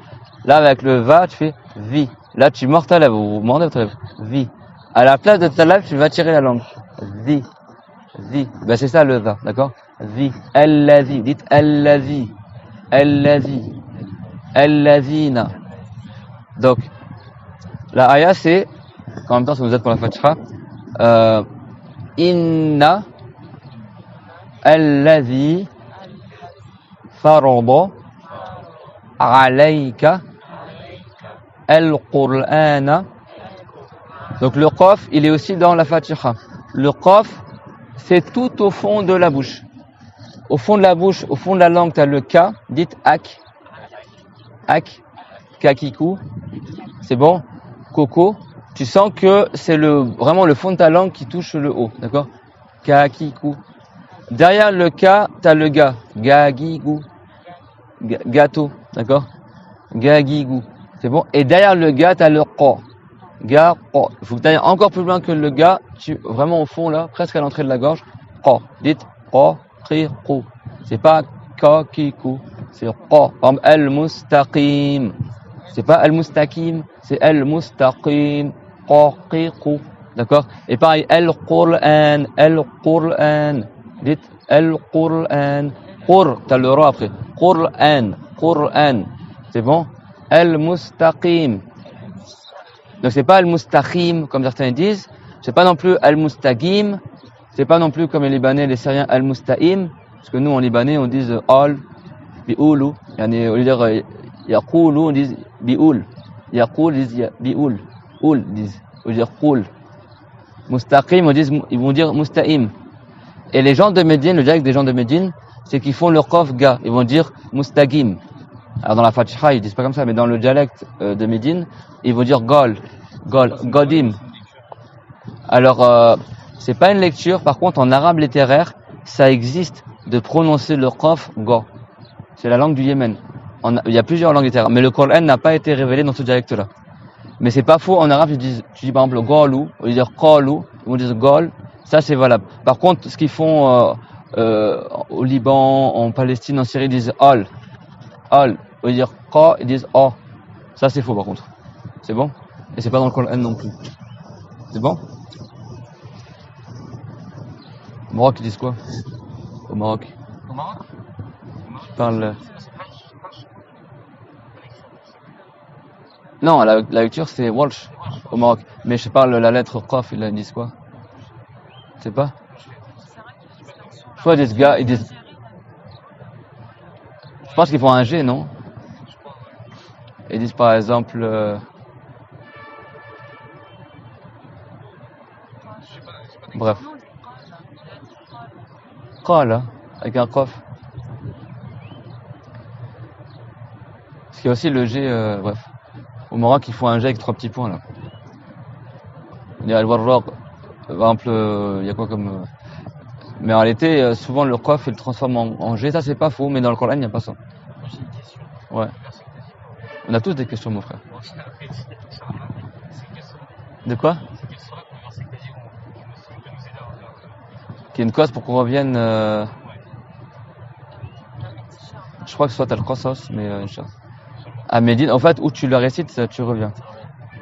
Là, avec le va, tu fais vie. Là, tu mords ta lèvre. Vous mordez ta lèvre. Vie. À la place de ta lèvre, tu vas tirer la langue. Vie. Vie. Ben, c'est ça le va, d'accord? Vie. Elle-la-vie. Dites elle-la-vie. Elle-la-vie. Elle-la-vie-na. Donc, la aya, c'est, en même temps, ça nous aide pour la Fatiha, inna alladhi farada alayka al-Qur'ana. Donc le qaf, il est aussi dans la Fatiha. Le qaf, c'est tout au fond de la bouche. Au fond de la bouche, au fond de la langue, tu as le ka, dites ak, kakiku, c'est bon, coco. Tu sens que c'est vraiment le fond de ta langue qui touche le haut, d'accord? Kakiku. Derrière le ka, tu as le ga, gagigou, gâteau, d'accord? Gagigou, c'est bon. Et derrière le ga, tu as le ko. Ga, ko. Il faut que tu ailles encore plus loin que le ga, vraiment au fond là, presque à l'entrée de la gorge. Ko. Dites ko, ri, ko. C'est pas ka, kiku, c'est ko. Comme al-mustaqim. C'est pas al-mustaqim, c'est al-mustaqim. Ko, ri, ko. D'accord? Et pareil, al-Qur'an, al-Qur'an. Dites al-Qur'an. Qur, t'as le ra après. Qur'an, Qur'an. C'est bon? Al-mustaqim. Donc c'est pas al-mustaqim comme certains disent, c'est pas non plus al-mustaqim, c'est pas non plus comme les Libanais, les Syriens al-musta'im, parce que nous en Libanais on dit al, bi'oulou, yani au lieu de dire yaqoulou on dit bi'oul, yaqoul ils disent bi'oul, oul disent, au lieu de dire qoul, mustaqim ils vont dire musta'im. Et les gens de Médine, le dialecte des gens de Médine, c'est qu'ils font leur qaf ga, ils vont dire mustaqim. Alors dans la Fatiha, ils disent pas comme ça, mais dans le dialecte de Médine, ils vont dire godim. Alors, c'est pas une lecture, par contre en arabe littéraire, ça existe de prononcer le qaf go. C'est la langue du Yémen. Il y a plusieurs langues littéraires, mais le Coran n'a pas été révélé dans ce dialecte-là. Mais c'est pas faux, en arabe, tu dis par exemple golou, ils vont dire kolou, ils vont dire gol, ça c'est valable. Par contre, ce qu'ils font au Liban, en Palestine, en Syrie, ils disent al. Ils dire qa, ils disent oh. Ça c'est faux par contre. C'est bon? Et c'est pas dans le Coran non plus. C'est bon? Au Maroc ils disent quoi? Au Maroc. Au Maroc? Je parle. Non, la lecture c'est Walsh au Maroc. Mais je parle la lettre qaf, ils disent quoi? Je sais pas. Je crois des gars, ils disent. Je pense qu'ils font un G, non? Ils disent par exemple bref. Qala avec un qaf. Parce qu'il y a aussi le G bref. Au Maroc, ils font un G avec 3 petits points là. Il y a Al-Warraq. Par exemple, il y a quoi comme mais en réalité, souvent le qaf il le transforme en G, ça c'est pas faux, mais dans le Coran il n'y a pas ça. J'ai une question. Ouais. On a tous des questions, mon frère. De quoi? Qu'il y ait une cause pour qu'on revienne. Je crois que soit Al-Qasas, mais Inch'Allah. À Médine, en fait, où tu le récites, tu reviens.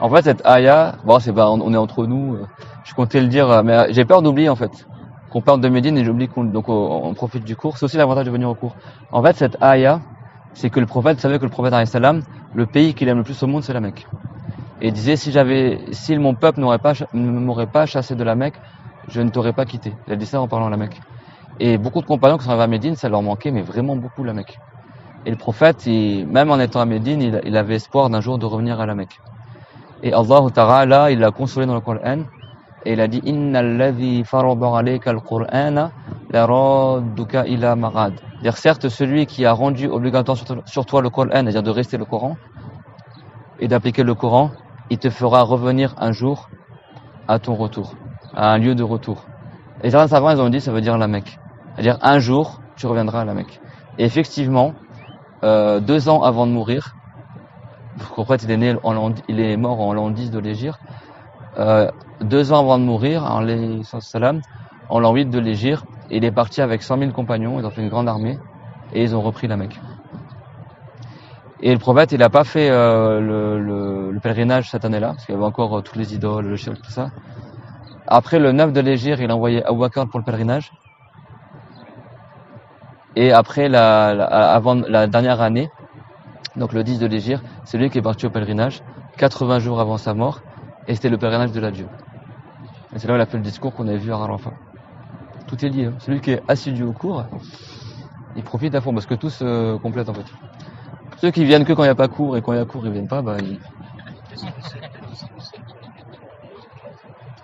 En fait, cette aya, bon, on est entre nous. Je comptais le dire, mais j'ai peur d'oublier en fait. Qu'on parle de Médine et j'oublie donc on profite du cours. C'est aussi l'avantage de venir au cours. En fait, cette aya, c'est que le prophète savait que le prophète alayhi salam, le pays qu'il aime le plus au monde, c'est la Mecque. Et il disait, si mon peuple ne m'aurait pas chassé de la Mecque, je ne t'aurais pas quitté. Il a dit ça en parlant à la Mecque. Et beaucoup de compagnons qui sont arrivés à Médine, ça leur manquait, mais vraiment beaucoup la Mecque. Et le prophète, même en étant à Médine, il avait espoir d'un jour de revenir à la Mecque. Et Allah Ta'ala, il l'a consolé dans le Coran. Et il a dit Inna alladhi farada alayka al-Qur'ana la radduka ila marad. C'est-à-dire, certes, celui qui a rendu obligatoire sur toi le Coran, c'est-à-dire de rester le Coran et d'appliquer le Coran, il te fera revenir un jour à ton retour, à un lieu de retour. Et certains savants, ils ont dit, ça veut dire la Mecque. C'est-à-dire, un jour, tu reviendras à la Mecque. Et effectivement, 2 ans avant de mourir, en fait, il est mort en l'an 10 de l'Hégire. 2 ans avant de mourir, en l'an 8 de l'Hégire, il est parti avec 100 000 compagnons, ils ont fait une grande armée, et ils ont repris la Mecque. Et le prophète, il n'a pas fait le pèlerinage cette année-là, parce qu'il y avait encore toutes les idoles, le shirk, tout ça. Après le 9 de l'Hégire, il a envoyé Abu Bakr pour le pèlerinage. Et après, avant la dernière année, donc le 10 de l'Hégire, c'est lui qui est parti au pèlerinage, 80 jours avant sa mort, et c'était le pèlerinage de l'adieu. Et c'est là où il a fait le discours qu'on avait vu à Arafat. Tout est lié. Celui qui est assidu au cours, il profite à fond, parce que tout se complète en fait. Ceux qui viennent que quand il n'y a pas cours, et quand il y a cours, ils viennent pas,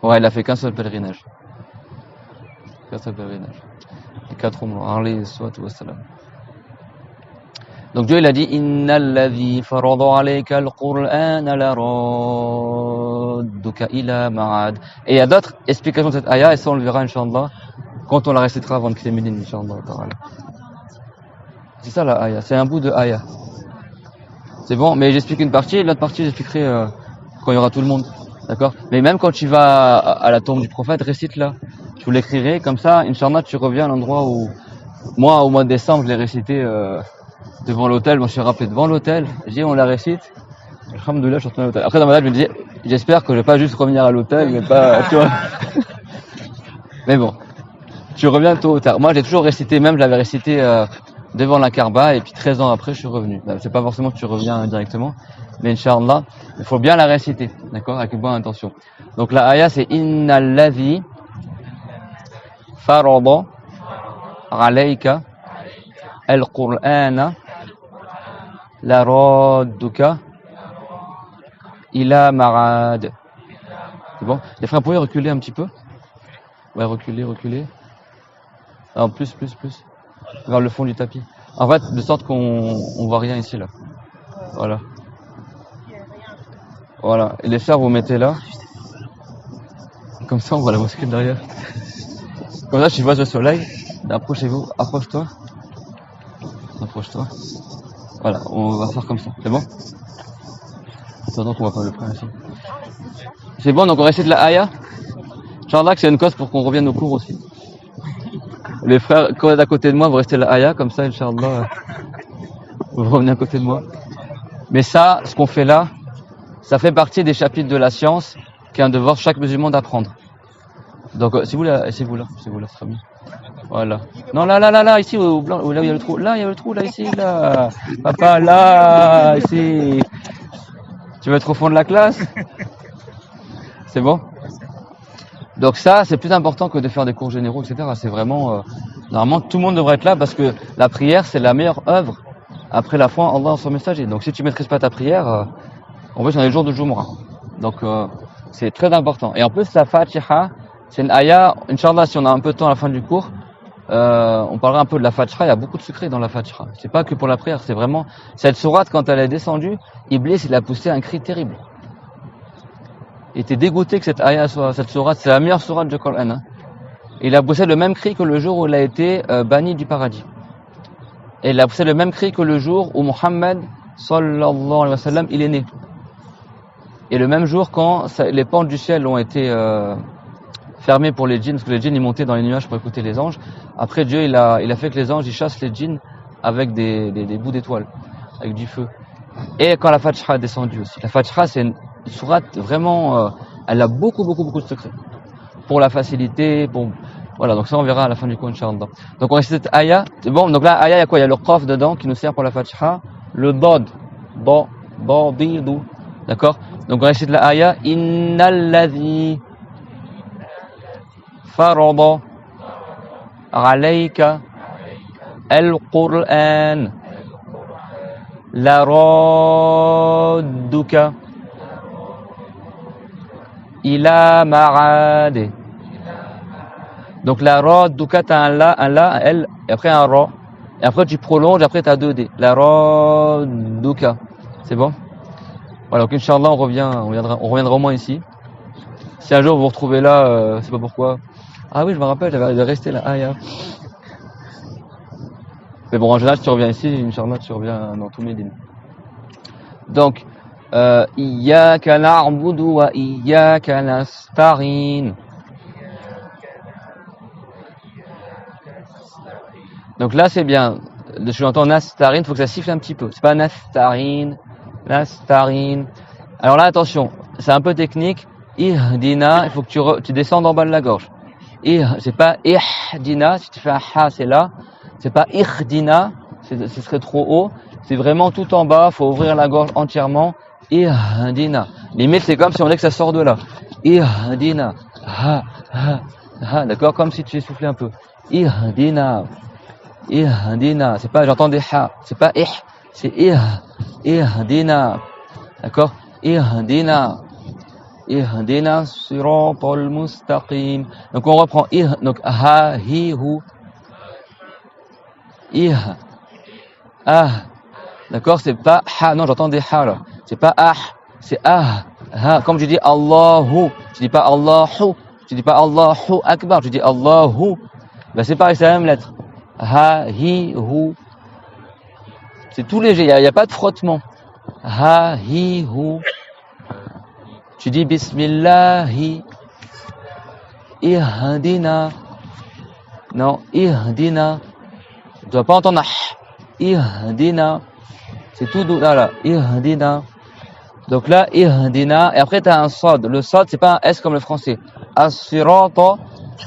Ouais, il a fait qu'un seul pèlerinage. Et 4 mois. Alayhi salatu wassalam. Donc Dieu il a dit Inna alladhi farada alayka al-Qur'ana la radduka ila ma'ad. Et il y a d'autres explications de cette ayah, et ça on le verra Inch'Allah quand on la récitera avant de quitter Médine, Inch'Allah. C'est ça la ayah, c'est un bout de ayah. C'est bon, mais j'explique une partie, et l'autre partie j'expliquerai quand il y aura tout le monde. D'accord? Mais même quand tu vas à la tombe du prophète, récite-la. Je vous l'écrirai, comme ça, Inch'Allah, tu reviens à l'endroit où, moi, au mois de décembre, je l'ai récité devant l'hôtel. Moi, je suis rappelé devant l'hôtel. J'ai dit, on la récite. Alhamdoulilah, je suis retourné à l'hôtel. Après, dans ma tête, je me disais, j'espère que je vais pas juste revenir à l'hôtel, mais pas, tu vois. Mais bon, tu reviens tôt ou tard. Moi, j'ai toujours récité, même, je l'avais récité devant la Kaaba, et puis 13 ans après, je suis revenu. C'est pas forcément que tu reviens directement, mais Inch'Allah, il faut bien la réciter, d'accord, avec une bonne intention. Donc la ayah, c'est Inna alladhi farada alayka al-Qur'ana la radduka ila marad. C'est bon? Les frères, vous pouvez reculer un petit peu? Ouais, reculer. Alors, plus. Vers le fond du tapis. En fait, de sorte qu'on voit rien ici, là. Voilà. Et les frères, vous mettez là. Comme ça, on voit la mosquée derrière. Comme ça, tu vois le soleil. Approchez-vous. Approche-toi. Voilà, on va faire comme ça. C'est bon? Attends qu'on va pas le prendre ici. C'est bon, donc on récite la ayah. Inch'Allah que c'est une cause pour qu'on revienne au cours aussi. Les frères, quand vous êtes à côté de moi, vous restez la ayah, comme ça, Inch'Allah, vous revenez à côté de moi. Mais ça, ce qu'on fait là, ça fait partie des chapitres de la science qu'un devoir chaque musulman d'apprendre. Donc, si vous là, c'est très bien. Voilà. Non, là, ici, au blanc, là où il y a le trou. Là, il y a le trou, là, ici, là. Papa, là, ici. Tu veux être au fond de la classe? C'est bon? Donc ça, c'est plus important que de faire des cours généraux, etc. C'est vraiment, normalement, tout le monde devrait être là parce que la prière, c'est la meilleure œuvre après la foi en Allah en son messager. Donc si tu maîtrises pas ta prière, en plus on est le jour de Jumu'ah. Donc c'est très important. Et en plus, la Fatiha, c'est une ayah, Inch'Allah, si on a un peu de temps à la fin du cours, on parlera un peu de la Fatiha. Il y a beaucoup de secrets dans la Fatiha. C'est pas que pour la prière, c'est vraiment, cette sourate, quand elle est descendue, Iblis, il a poussé un cri terrible. Il était dégoûté que cette ayah soit, cette sourate, c'est la meilleure sourate du Coran. Hein. Il a poussé le même cri que le jour où il a été banni du paradis. Et il a poussé le même cri que le jour où Muhammad, sallallahu alayhi wa sallam, il est né. Et le même jour quand les pentes du ciel ont été fermées pour les djinns, parce que les djinns ils montaient dans les nuages pour écouter les anges. Après Dieu, il a fait que les anges ils chassent les djinns avec des bouts d'étoiles, avec du feu. Et quand la Fatiha est descendue aussi. La Fatiha, c'est une sourate vraiment, elle a beaucoup de secrets. Pour la facilité, voilà, donc ça on verra à la fin du cours, Inch'Allah. Donc on récite cette ayah. C'est bon, donc là, ayah, il y a quoi? Il y a le qaf dedans qui nous sert pour la Fatiha. Le dod. Didou. D'accord? Donc on récite la ayah. Innal ladhi farada alayka, al-Qur'an, la radduka, ila ma'ad. Donc la radduka, t'as un la, un L, et après un ra. Et après tu prolonges, après t'as 2 D. La radduka. C'est bon? Voilà, donc Inch'Allah, on reviendra au moins ici. Si un jour vous vous retrouvez là, c'est pas pourquoi. Ah oui, je me rappelle, j'avais resté là. Ah, yeah. Mais bon, en général, si tu reviens ici, Inch'Allah, tu reviens dans tous mes dînes. Donc, Iyyaka na'budu wa iyyaka nasta'in. Donc là, c'est bien. Je l'entends nasta'in, il faut que ça siffle un petit peu. C'est pas nasta'in, nasta'in. Alors là, attention, c'est un peu technique. Ihdina, il faut que tu descendes en bas de la gorge. C'est pas ihdina, si tu fais un ha, c'est là. C'est pas ihdina, ce serait trop haut. C'est vraiment tout en bas, faut ouvrir la gorge entièrement. Ihdina. Limite, c'est comme si on dit que ça sort de là. Ihdina. Ha, ha, ha. D'accord? Comme si tu essoufflais un peu. Ihdina. Ihdina. C'est pas, j'entends des ha. C'est pas c'est ihdina. D'accord? Ihdina. Ihdina siratal mustaqim. Donc on reprend donc ha, hi, hu. D'accord, c'est pas ha, non, j'entends des ha là. C'est pas c'est ha. Comme je dis Allahu, je dis pas Allahu, je dis pas Allahu Akbar, je dis Allahu. Ben c'est pareil, c'est la même lettre. Ha, hi, hu. C'est tout léger, il n'y a pas de frottement. Ha, hi, hu. Tu dis Bismillahi. Ihdina. Non, Ihdina. Tu dois pas entendre Ihdina. C'est tout doux là, Ihdina. Donc là, Ihdina. Et après, tu as un sod. Le sod, c'est pas un S comme le français. As-sirata,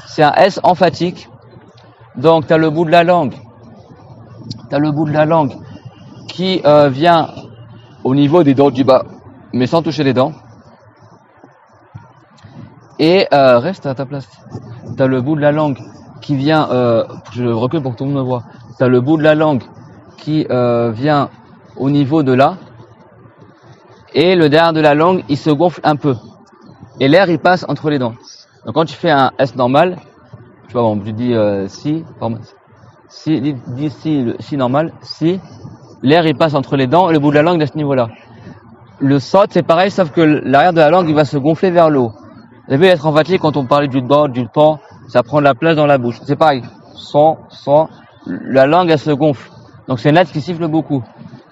c'est un S emphatique. Donc, tu as le bout de la langue. Qui vient au niveau des dents du bas, mais sans toucher les dents. Et reste à ta place. Tu as le bout de la langue qui vient, je recule pour que tout le monde me voit. Tu as le bout de la langue qui vient au niveau de là. Et le derrière de la langue, il se gonfle un peu. Et l'air, il passe entre les dents. Donc quand tu fais un S normal, tu vois, bon, je dis si normal, si, l'air, il passe entre les dents et le bout de la langue à ce niveau-là. Le sot, c'est pareil, sauf que l'arrière de la langue, il va se gonfler vers le haut. Vous avez vu être emphatique quand on parlait du bord, du pan, ça prend de la place dans la bouche. C'est pareil. Sans, la langue, elle se gonfle. Donc c'est une lettre qui siffle beaucoup.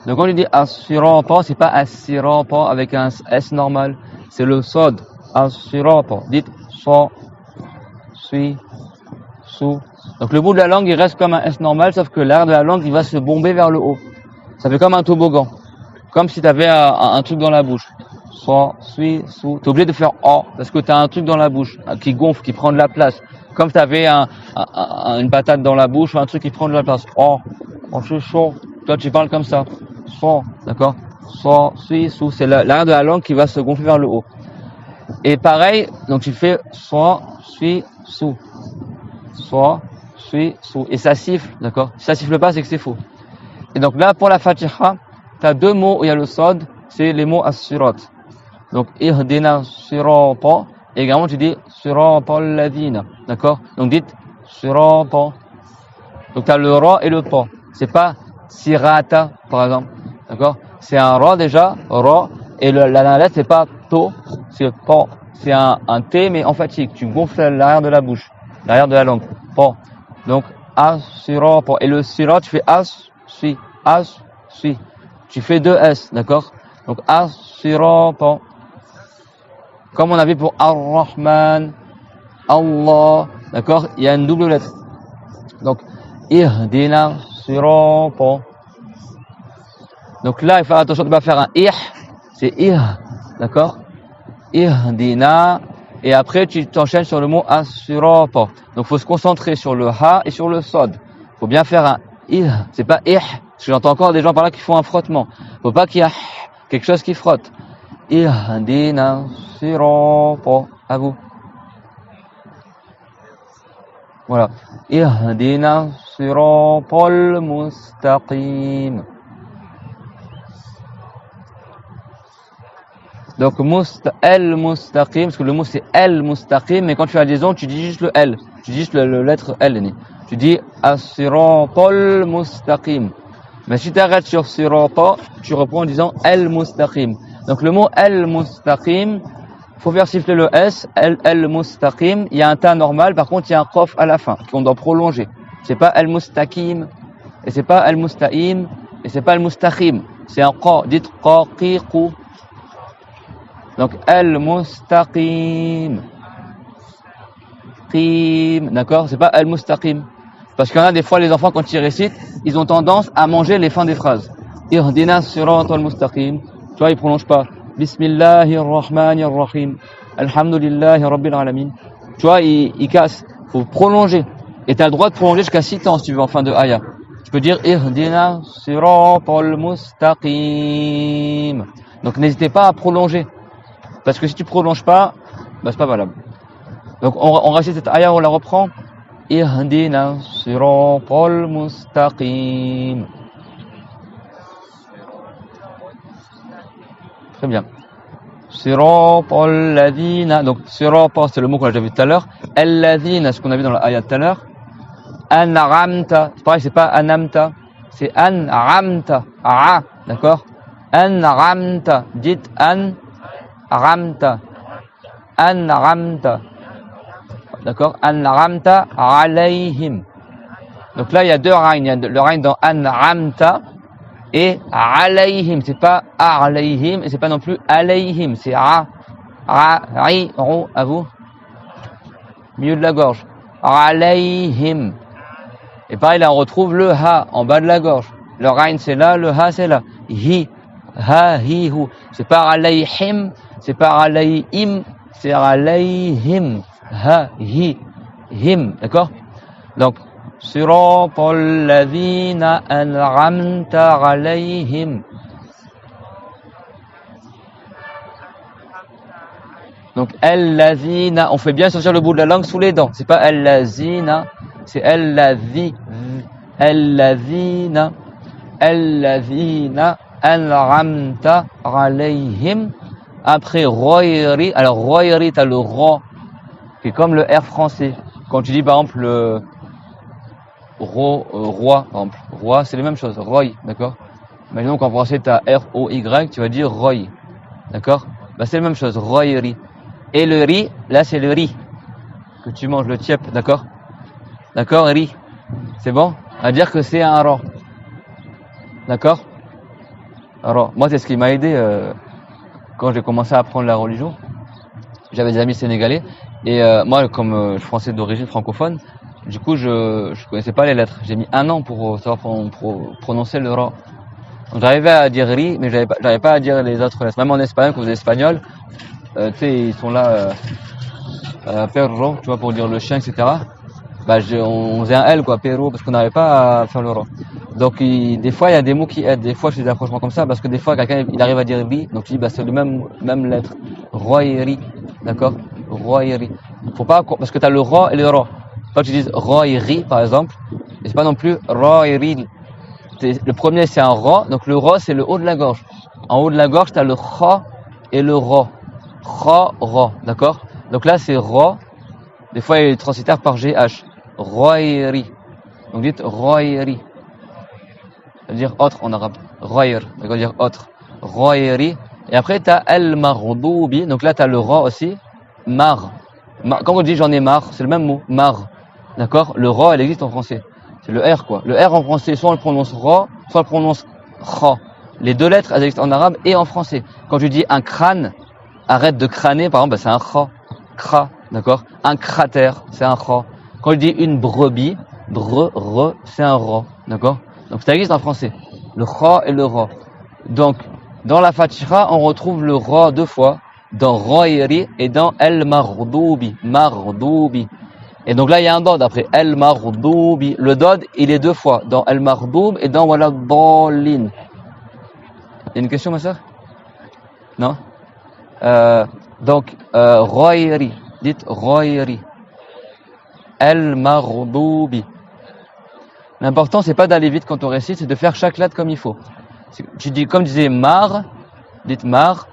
Donc quand on dit assurant-pan, c'est pas assurant-pan avec un S normal. C'est le sod. Assurant-pan. Dites so, suis, sous. Donc le bout de la langue, il reste comme un S normal, sauf que l'arrière de la langue, il va se bomber vers le haut. Ça fait comme un toboggan. Comme si tu avais un truc dans la bouche. So, suis, sous. Tu es obligé de faire O, parce que tu as un truc dans la bouche qui gonfle, qui prend de la place. Comme tu avais une patate dans la bouche ou un truc qui prend de la place. Oh, c'est chaud. Toi, tu parles comme ça. So, d'accord? So, suis, sous. C'est l'arrière de la langue qui va se gonfler vers le haut. Et pareil, donc tu fais so, suis, sous. So, suis, sous. Et ça siffle, d'accord? Si ça siffle pas, c'est que c'est faux. Et donc là, pour la Fatiha, tu as 2 mots où il y a le sod, c'est les mots as-surat. Donc, ihdina sirata. Et également, tu dis sirata alladhina. D'accord? Donc, dites sirata. Donc, tu as le ra et le pa. C'est pas sirata, par exemple. D'accord? C'est un ra déjà, ra. Et la lettre, c'est pas to, c'est pa. C'est un T, mais emphatique. Tu gonfles l'arrière de la bouche, l'arrière de la langue. Pa. Donc, as-sirata. Et le sirat, tu fais as-si. As-si. Tu fais 2 S, d'accord? Donc, as-sirata. Comme on a vu pour Ar-Rahman, Allah, d'accord? Il y a une double lettre. Donc, ihdina sirata. Donc là, il faut faire attention de ne pas faire un c'est d'accord? Ihdina, et après tu t'enchaînes sur le mot as-sirata. Donc, il faut se concentrer sur le ha et sur le sod. Il faut bien faire un c'est pas parce que j'entends encore des gens par là qui font un frottement. Il faut pas qu'il y ait quelque chose qui frotte. Ihdina sirata. À vous. Voilà. Ihdina siratal mustaqim. Donc, el-mustaqim, parce que le mot c'est el-mustaqim, mais quand tu as liaison, tu dis juste le L. Tu dis juste le lettre L. Tu dis as-siratal mustaqim. Mais si tu arrêtes sur sirata, tu reprends en disant el-mustaqim. Donc, le mot el-mustaqim, faut faire siffler le S, el-mustaqim. Il y a un ta normal, par contre, il y a un qaf à la fin, qu'on doit prolonger. C'est pas el-mustaqim, et c'est pas el-mustaqim, et c'est pas el-mustaqim. C'est un qa, dites qaqiqu. Donc, al-mustaqim. Qim. D'accord? C'est pas al-mustaqim. Parce qu'il y en a des fois, les enfants, quand ils récitent, ils ont tendance à manger les fins des phrases. Ihdina siratal mustaqim. Tu vois, ils prolongent pas. Bismillahirrahmanirrahim. Alhamdulillahi rabbil alamin. Tu vois, ils cassent. Faut prolonger. Et tu as le droit de prolonger jusqu'à 6 temps, si tu veux, en fin de aya. Tu peux dire Ihdina siratal mustaqim. Donc, n'hésitez pas à prolonger. Parce que si tu prolonges pas, bah c'est pas valable. Donc on récite cette ayah, on la reprend. Ihdina siratal mustaqim. Très bien. Siratal ladina. Donc siratal, c'est le mot qu'on a déjà vu tout à l'heure. Al-ladina, ce qu'on a vu dans la ayah tout à l'heure. An'amta. C'est pareil, c'est pas anamta. C'est an'amta. Ah, d'accord? An'amta. Dites An'amta. An'amta. D'accord? An'amta alayhim. Donc là, il y a deux rains. Il y a le rain dans An'amta et alayhim. C'est pas alayhim et c'est pas non plus alayhim. C'est ri, rou, à vous. Milieu de la gorge. Alayhim. Et pareil, là, on retrouve le ha en bas de la gorge. Le rain, c'est là, le ha, c'est là. Hi, ha, hi, hu. C'est pas alayhim. C'est pas alayhim, c'est alayhim. Ha, hi, him. D'accord? Donc, siratal ladhina an'amta alayhim. Donc, al-ladhina, on fait bien sortir le bout de la langue sous les dents. C'est pas al-ladhina, c'est al-ladhi. Al-ladhina, al-ladhina an'amta alayhim. Après, royeri. Alors, royeri, t'as le ro, qui est comme le R français. Quand tu dis, par exemple, le roi, par exemple. Roi, c'est la même chose. Roy, d'accord? Imaginons qu'en français, t'as R-O-Y, tu vas dire roy. D'accord? Bah, c'est la même chose. Royeri. Et le riz, là, c'est le riz. Que tu manges, le tiep, d'accord? D'accord, riz. C'est bon? À dire que c'est un ro. D'accord? Alors, moi, c'est ce qui m'a aidé, quand j'ai commencé à apprendre la religion. J'avais des amis sénégalais et moi, comme je suis français d'origine francophone, du coup je connaissais pas les lettres. J'ai mis un an pour savoir prononcer le ra. Donc j'arrivais à dire ri, mais j'arrivais pas à dire les autres lettres. Même en espagnol, quand vous êtes espagnol, tu sais, ils sont là, perro, tu vois, pour dire le chien, etc. Bah, on faisait un L, quoi, perro, parce qu'on n'arrivait pas à faire le ra. Donc des fois il y a des mots qui aident. Des fois je fais des approchements comme ça parce que des fois quelqu'un il arrive à dire ri, donc tu dis bah c'est le même lettre. Royeri, d'accord? Royeri. Faut pas parce que tu as le ro et le ro. Quand tu dis royeri par exemple, et c'est pas non plus royeri. Le premier c'est un ro, donc le ro c'est le haut de la gorge. En haut de la gorge tu as le kha et le ro. Kha ro, d'accord? Donc là c'est ro. Des fois il est transitaire par GH. Royeri. Donc dites royeri. Ça veut dire autre en arabe. Royer, ça veut dire autre. Royeri. Et après, tu as al-mardoubi. Donc là, tu as le ra aussi. Mar. Quand on dit j'en ai marre, c'est le même mot. Mar. D'accord? Le ra, elle existe en français. C'est le R, quoi. Le R en français, soit on le prononce ra, soit on le prononce kha. Les deux lettres, elles existent en arabe et en français. Quand tu dis un crâne, arrête de crâner, par exemple, bah, c'est un kha. Kra. D'accord? Un cratère, c'est un kha. Quand tu dis une brebis, c'est un ra. D'accord? Donc ça existe en français, le kha et le ra. Donc dans la Fatiha, on retrouve le ra deux fois, dans royeri et dans el-mardoubi, mardoubi. Et donc là il y a un dod après, el-mardoubi. Le dod il est deux fois, dans el-mardoub et dans wala-dallin. Il y a une question ma soeur? Non? Donc royeri, dites royeri. al-maghdubi. L'important, c'est pas d'aller vite quand on récite, c'est de faire chaque lettre comme il faut. Tu dis, comme disait mar, dites mar,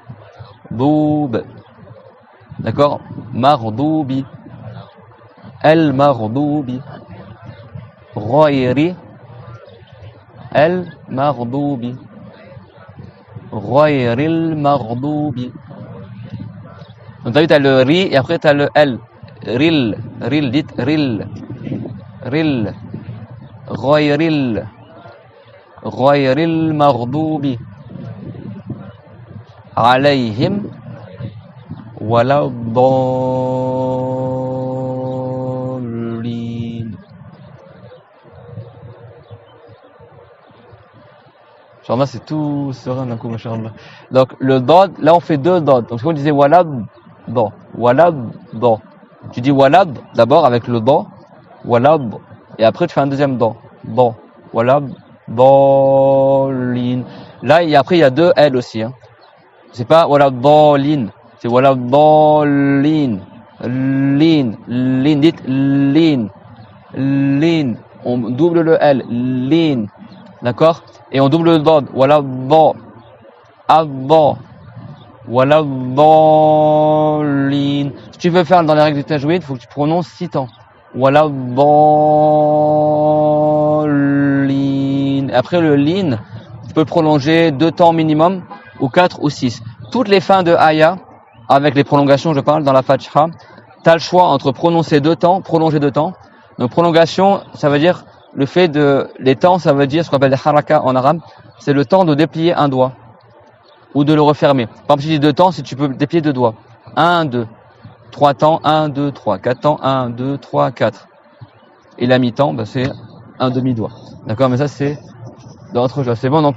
boub. D'accord? Maghdubi. Al-maghdubi. Ghairi. Al-maghdubi. Ghairil maghdubi. Donc t'as vu, t'as le ri et après t'as le l. Ril. Ril, dites ril. Ril. Ghairil. Ghairil maghdubi. Alayhim. Wala dallin. Inch'Allah, c'est tout serein d'un coup, machallah. Donc, le dod, là, on fait deux dod. Donc, si on disait walad, do. Walad, do. Tu dis walad, d'abord, avec le do. Walad. Et après, tu fais un deuxième do. Do. Walad, dallin. Là, et après, il y a deux L aussi, hein. C'est pas walad dallin. C'est walad dallin. Lin. Lin. Dites lin. Lin. On double le L. Lin. D'accord? Et on double le dod. Walad do. Ad-do. Walad dallin. Si tu veux faire dans les règles du tajwid, il faut que tu prononces 6 temps. Walad dallin. Après le lin, tu peux prolonger 2 temps minimum, ou 4 ou 6. Toutes les fins de aya, avec les prolongations, je parle, dans la Fatiha, tu as le choix entre prononcer 2 temps, prolonger 2 temps. Donc prolongation, ça veut dire le fait de... Les temps, ça veut dire ce qu'on appelle les haraka en arabe, c'est le temps de déplier un doigt ou de le refermer. Par exemple, si tu dis 2 temps, si tu peux déplier 2 doigts. 1, 2. 3 temps, 1, 2, 3. 4 temps, 1, 2, 3, 4. Et la mi-temps, bah, c'est un demi-doigt. D'accord? Mais ça, c'est dans autre chose. C'est bon, donc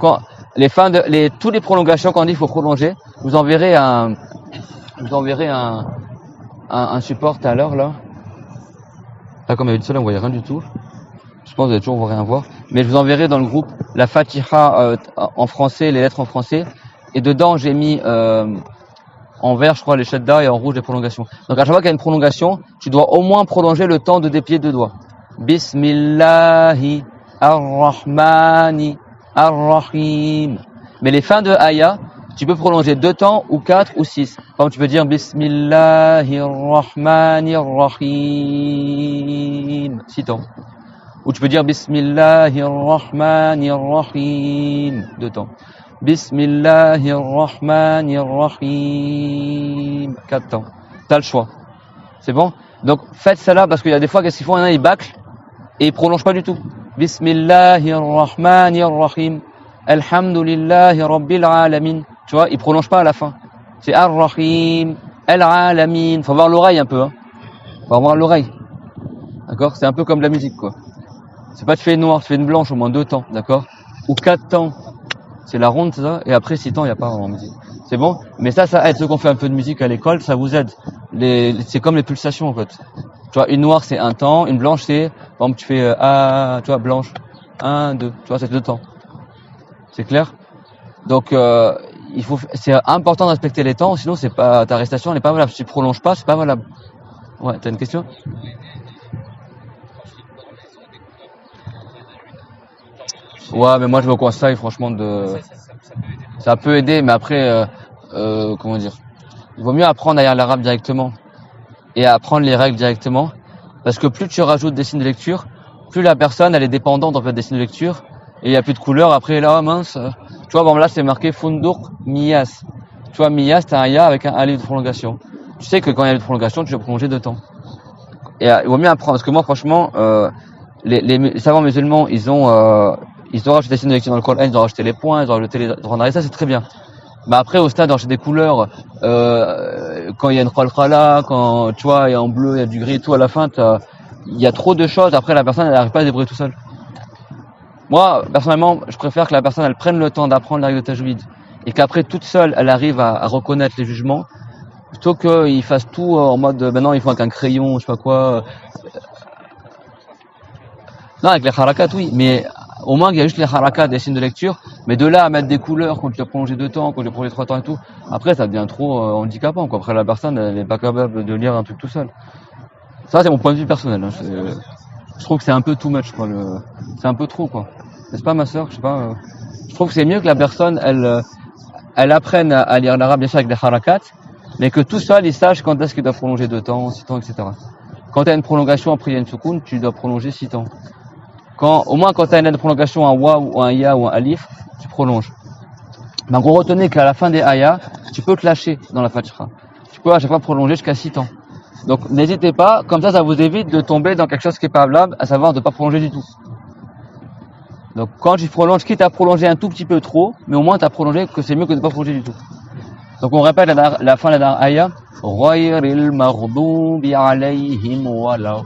les fins de... toutes les prolongations qu'on dit qu'il faut prolonger, je vous enverrai un support tout à l'heure, là. Là, comme il y a une seule, on voyait rien du tout. Je pense que vous allez toujours rien voir. Mais je vous enverrai dans le groupe la Fatiha en français, les lettres en français. Et dedans, j'ai mis en vert, je crois, les shadda et en rouge les prolongations. Donc à chaque fois qu'il y a une prolongation, tu dois au moins prolonger le temps de déplier 2 doigts. Bismillahi ar-Rahmani ar-Rahim. Mais les fins de aya, tu peux prolonger 2 temps ou 4 ou 6. Par exemple, tu peux dire Bismillahi ar-Rahmani ar-Rahim. 6 temps. Ou tu peux dire Bismillahirrahmanirrahim. 2 temps. Bismillahirrahmanirrahim. 4 temps. T'as le choix. C'est bon? Donc, faites ça là parce qu'il y a des fois, qu'est-ce qu'ils font? Ils bâclent et ils prolongent pas du tout. Bismillahirrahmanirrahim. Alhamdulillahi rabbil alamin. Tu vois, ils prolongent pas à la fin. C'est ar-Rahim. Al-alamin. Faut avoir l'oreille un peu, hein. Faut avoir l'oreille. D'accord? C'est un peu comme de la musique, quoi. C'est pas tu fais une noire, tu fais une blanche au moins 2 temps, d'accord? Ou 4 temps, c'est la ronde, ça, et après 6 temps, il n'y a pas en musique. C'est bon? Mais ça aide. Ceux qui ont fait un peu de musique à l'école, ça vous aide. C'est comme les pulsations, en fait. Tu vois, une noire, c'est 1 temps, une blanche, c'est, par exemple, tu fais, tu vois, blanche, 1, 2, tu vois, c'est 2 temps. C'est clair? Donc, c'est important de respecter les temps, sinon c'est pas, ta restation, elle n'est pas valable. Si tu prolonges pas, c'est pas valable. Ouais, t'as une question? Ouais, mais moi je me conseille franchement ça peut aider, mais après, comment dire, il vaut mieux apprendre à lire l'arabe directement et à apprendre les règles directement, parce que plus tu rajoutes des signes de lecture, plus la personne elle est dépendante en fait des signes de lecture et il y a plus de couleurs. Après là, mince, tu vois, bon là c'est marqué Fundur Miyas. Tu vois, Miyas, t'as un ya avec un alif de prolongation. Tu sais que quand il y a de prolongation, tu vas prolonger 2 temps. Et il vaut mieux apprendre, parce que moi franchement, les savants musulmans, ils ont rajouté des signes de lecture dans le Coran, ils ont rajouté les points, ils ont rajouté les droits, ça c'est très bien. Mais après au stade, j'ai des couleurs, quand il y a une khalkhala, quand tu vois, il y a en bleu, il y a du gris et tout, à la fin il y a trop de choses, après la personne elle n'arrive pas à se débrouiller tout seul. Moi, personnellement, je préfère que la personne elle prenne le temps d'apprendre la règle de tajwid et qu'après toute seule elle arrive à reconnaître les jugements, plutôt qu'ils fassent tout en mode maintenant ils font avec un crayon, je sais pas quoi. Non, avec les harakats, oui, mais au moins il y a juste les harakats, des signes de lecture, mais de là à mettre des couleurs quand tu as prolongé 2 temps, quand tu as prolongé 3 temps et tout, après ça devient trop handicapant, quoi. Après la personne elle n'est pas capable de lire un truc tout seul. Ça, c'est mon point de vue personnel. Hein. Je trouve que c'est un peu too much, quoi. C'est un peu trop, quoi. N'est-ce pas, ma sœur? Je sais pas. Je trouve que c'est mieux que la personne, elle apprenne à lire l'arabe, bien sûr, avec des harakat, mais que tout seul, il sache quand est-ce qu'il doit prolonger 2 temps, 6 temps, etc. Quand tu as une prolongation après il y a une soukoun, tu dois prolonger 6 temps. Au moins, quand tu as une prolongation, un wa ou un ya ou un alif, tu prolonges. Donc, on retenait qu'à la fin des ayats, tu peux te lâcher dans la Fatiha. Tu peux à chaque fois prolonger jusqu'à 6 temps. Donc, n'hésitez pas, comme ça vous évite de tomber dans quelque chose qui est pas valable, à savoir de pas prolonger du tout. Donc, quand tu prolonges, quitte à prolonger un tout petit peu trop, mais au moins tu as prolongé, que c'est mieux que de ne pas prolonger du tout. Donc, on répète la fin de la ayah. Ghayril maghdubi alayhim waladdallin.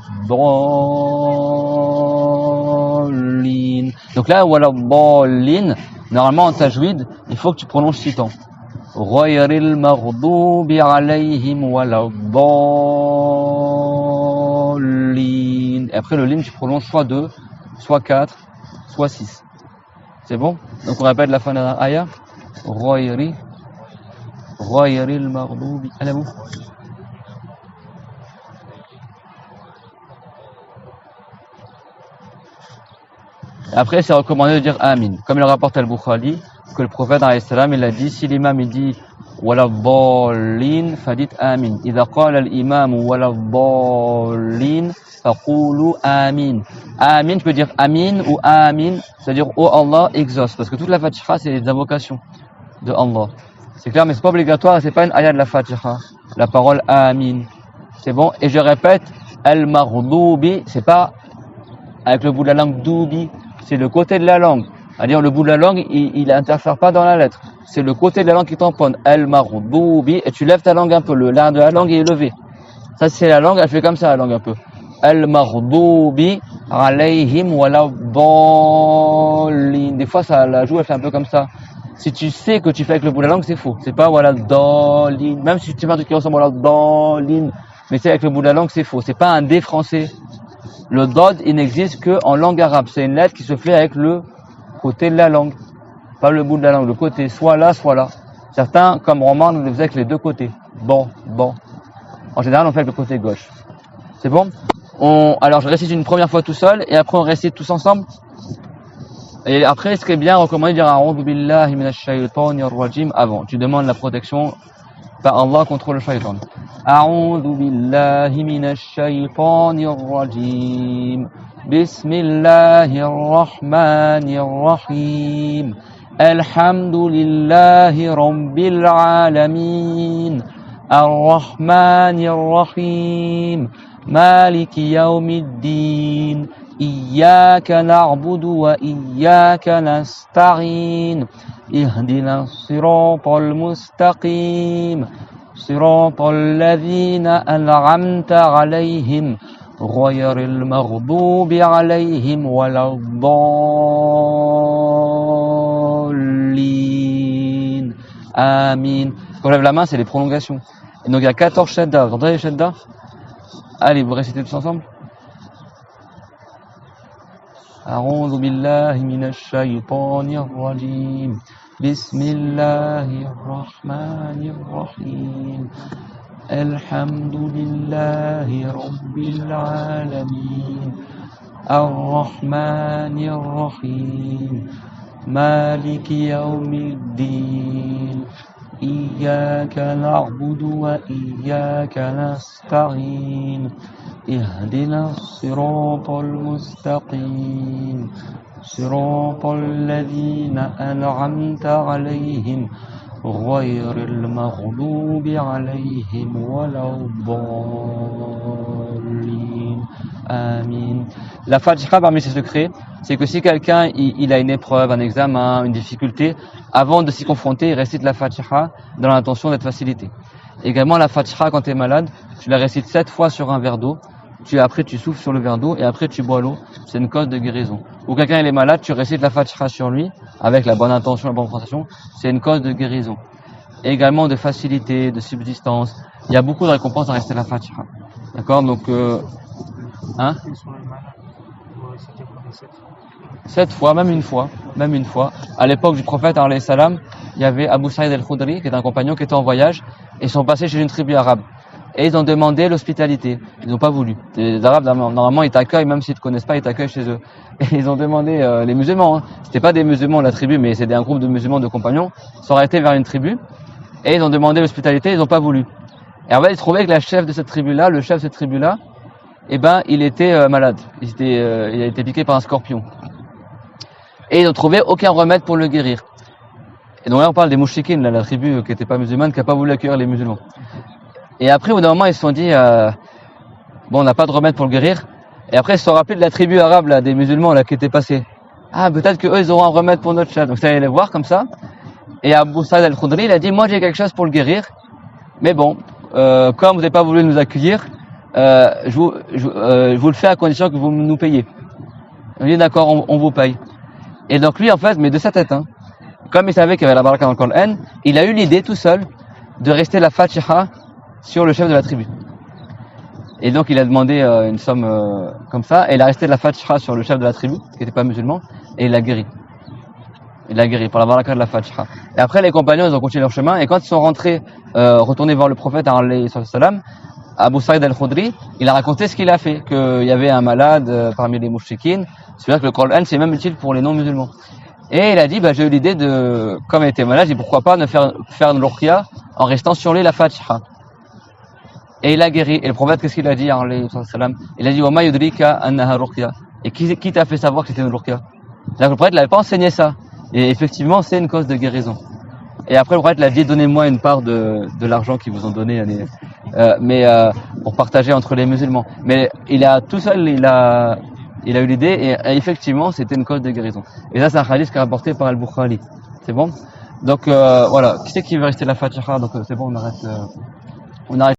Donc là, waladdallin, normalement en tajwid, il faut que tu prolonges 6 temps. Ghayril maghdubi alayhim waladdallin. Et après le lin, tu prolonges soit 2, soit 4, soit 6. C'est bon? Donc on répète la fin de la ayah. Ghayril maghdubi. Allez, vous. Après, c'est recommandé de dire Amin. Comme il rapporte Al-Bukhari, que le prophète, alayhi salam, il a dit, si l'imam, il dit, waladdallin, fadites Amin. Idha qala al-imam waladdallin, faqulu Amin. Amin, tu peux dire Amin ou Amin, c'est-à-dire, oh Allah, exauce. Parce que toute la Fatiha, c'est des invocations de Allah. C'est clair, mais c'est pas obligatoire, c'est pas une ayah de la Fatiha. La parole Amin. C'est bon? Et je répète, al-maghdubi, c'est pas avec le bout de la langue doubi, c'est le côté de la langue. C'est-à-dire le bout de la langue, il interfère pas dans la lettre. C'est le côté de la langue qui tamponne. Al-maghdubi, et tu lèves ta langue un peu, le l'air de la langue est élevé. Ça c'est la langue, elle fait comme ça la langue un peu. Al-maghdubi alayhim waladdallin. Des fois ça la joue, elle fait un peu comme ça. Si tu sais que tu fais avec le bout de la langue, c'est faux. C'est pas waladdallin. Même si tu fais un truc qui ressemble à waladdallin, mais c'est avec le bout de la langue, c'est faux. C'est pas un D français. Le dod, il n'existe que en langue arabe. C'est une lettre qui se fait avec le côté de la langue. Pas le bout de la langue, le côté soit là, soit là. Certains, comme Roman, le faisaient avec les deux côtés. Bon. En général, on fait avec le côté gauche. C'est bon? Alors, je récite une première fois tout seul, et après on récite tous ensemble. Et après, ce qui est bien recommandé de dire A'udhu billahi minash shaytanir rajim avant. Tu demandes la protection par Allah contre le shaytan. A'udhu billahi minash shaytanir rajim. Bismillahir rahmanir rahim. Alhamdulillahi rabbil alamin. Ar-rahmanir rahim. Maliki yawmiddin. إياك نعبد وإياك نستعين اهدنا الصراط المستقيم صراط الذين أنعمت عليهم غير المغضوب عليهم ولا الضالين آمين. Quand on lève la main, c'est les prolongations. Et donc il y a 14 shadda. Vous entendez les shadda? Allez, vous récitez tous ensemble. أعوذ بالله من الشيطان الرجيم بسم الله الرحمن الرحيم الحمد لله رب العالمين الرحمن الرحيم مالك يوم الدين إياك نعبد وإياك نستعين اهدنا الصراط المستقيم صراط الذين أنعمت عليهم غير المغضوب عليهم ولا الضالين آمين. La Fatiha, parmi ses secrets, c'est que si quelqu'un il a une épreuve, un examen, une difficulté, avant de s'y confronter, il récite la Fatiha dans l'intention d'être facilité. Également la Fatiha, quand tu es malade, tu la récites 7 fois sur un verre d'eau. Après tu souffles sur le verre d'eau et après tu bois l'eau. C'est une cause de guérison. Ou quelqu'un il est malade, tu récites la Fatiha sur lui avec la bonne intention, la bonne prononciation. C'est une cause de guérison. Et également de facilité, de subsistance. Il y a beaucoup de récompenses à réciter la Fatiha. D'accord? Donc 7 fois, même une fois. À l'époque du prophète, alayhi salam, il y avait Abu Saïd al-Khudri, qui est un compagnon qui était en voyage, et ils sont passés chez une tribu arabe. et ils ont demandé l'hospitalité. Ils n'ont pas voulu. Les Arabes, normalement, ils t'accueillent, même s'ils te connaissent pas, ils t'accueillent chez eux. Et ils ont demandé, les musulmans, hein. C'était pas des musulmans de la tribu, mais c'était un groupe de musulmans de compagnons, sont arrêtés vers une tribu, et ils ont demandé l'hospitalité, ils n'ont pas voulu. Et en fait, ils trouvaient que la chef de cette tribu-là, le chef de cette tribu-là, eh ben, il était malade. Il a été piqué par un scorpion. Et ils n'ont trouvé aucun remède pour le guérir. Et donc là, on parle des mouchikines, la tribu qui n'était pas musulmane, qui n'a pas voulu accueillir les musulmans. Et après, au bout d'un moment, ils se sont dit, bon, on n'a pas de remède pour le guérir. Et après, ils se sont rappelés de la tribu arabe, là, des musulmans, là, qui étaient passés. Ah, peut-être qu'eux, ils auront un remède pour notre chef. Donc, ça allait les voir comme ça. Et Abu Sa'id al-Khudri, il a dit, moi, j'ai quelque chose pour le guérir. Mais bon, comme vous n'avez pas voulu nous accueillir, je vous le fais à condition que vous nous payiez. On dit, d'accord, on vous paye. Et donc, lui, en fait, mais de sa tête, hein. Comme il savait qu'il y avait la baraka dans le Coran, il a eu l'idée tout seul de rester la Fatiha sur le chef de la tribu. Et donc il a demandé une somme comme ça, et il a resté la Fatiha sur le chef de la tribu, qui n'était pas musulman, et il l'a guéri. Il l'a guéri par la baraka de la Fatiha. Et après les compagnons, ils ont continué leur chemin, et quand ils sont rentrés, retournés voir le prophète, Abu Sa'id al-Khudri, il a raconté ce qu'il a fait, qu'il y avait un malade parmi les mouchikines. C'est-à-dire que le Coran, c'est même utile pour les non-musulmans. Et il a dit, j'ai eu l'idée de, comme il était malade, j'ai dit pourquoi pas ne faire une ruqya en restant sur lui la Fatiha. Et il a guéri. Et le prophète, qu'est-ce qu'il a dit, il a dit, wa ma yudrika annaha ruqya. Et qui t'a fait savoir que c'était une ruqya? C'est-à-dire que le prophète n'avait pas enseigné ça. Et effectivement, c'est une cause de guérison. Et après, le prophète l'a dit, donnez-moi une part de l'argent qu'ils vous ont donné, pour partager entre les musulmans. Mais il a tout seul, il a eu l'idée, et effectivement, c'était une cause de guérison. Et ça, c'est un hadith qui est rapporté par Al-Bukhari. C'est bon? Donc, voilà. Qui c'est qui veut rester la Fatiha? Donc, c'est bon, on arrête.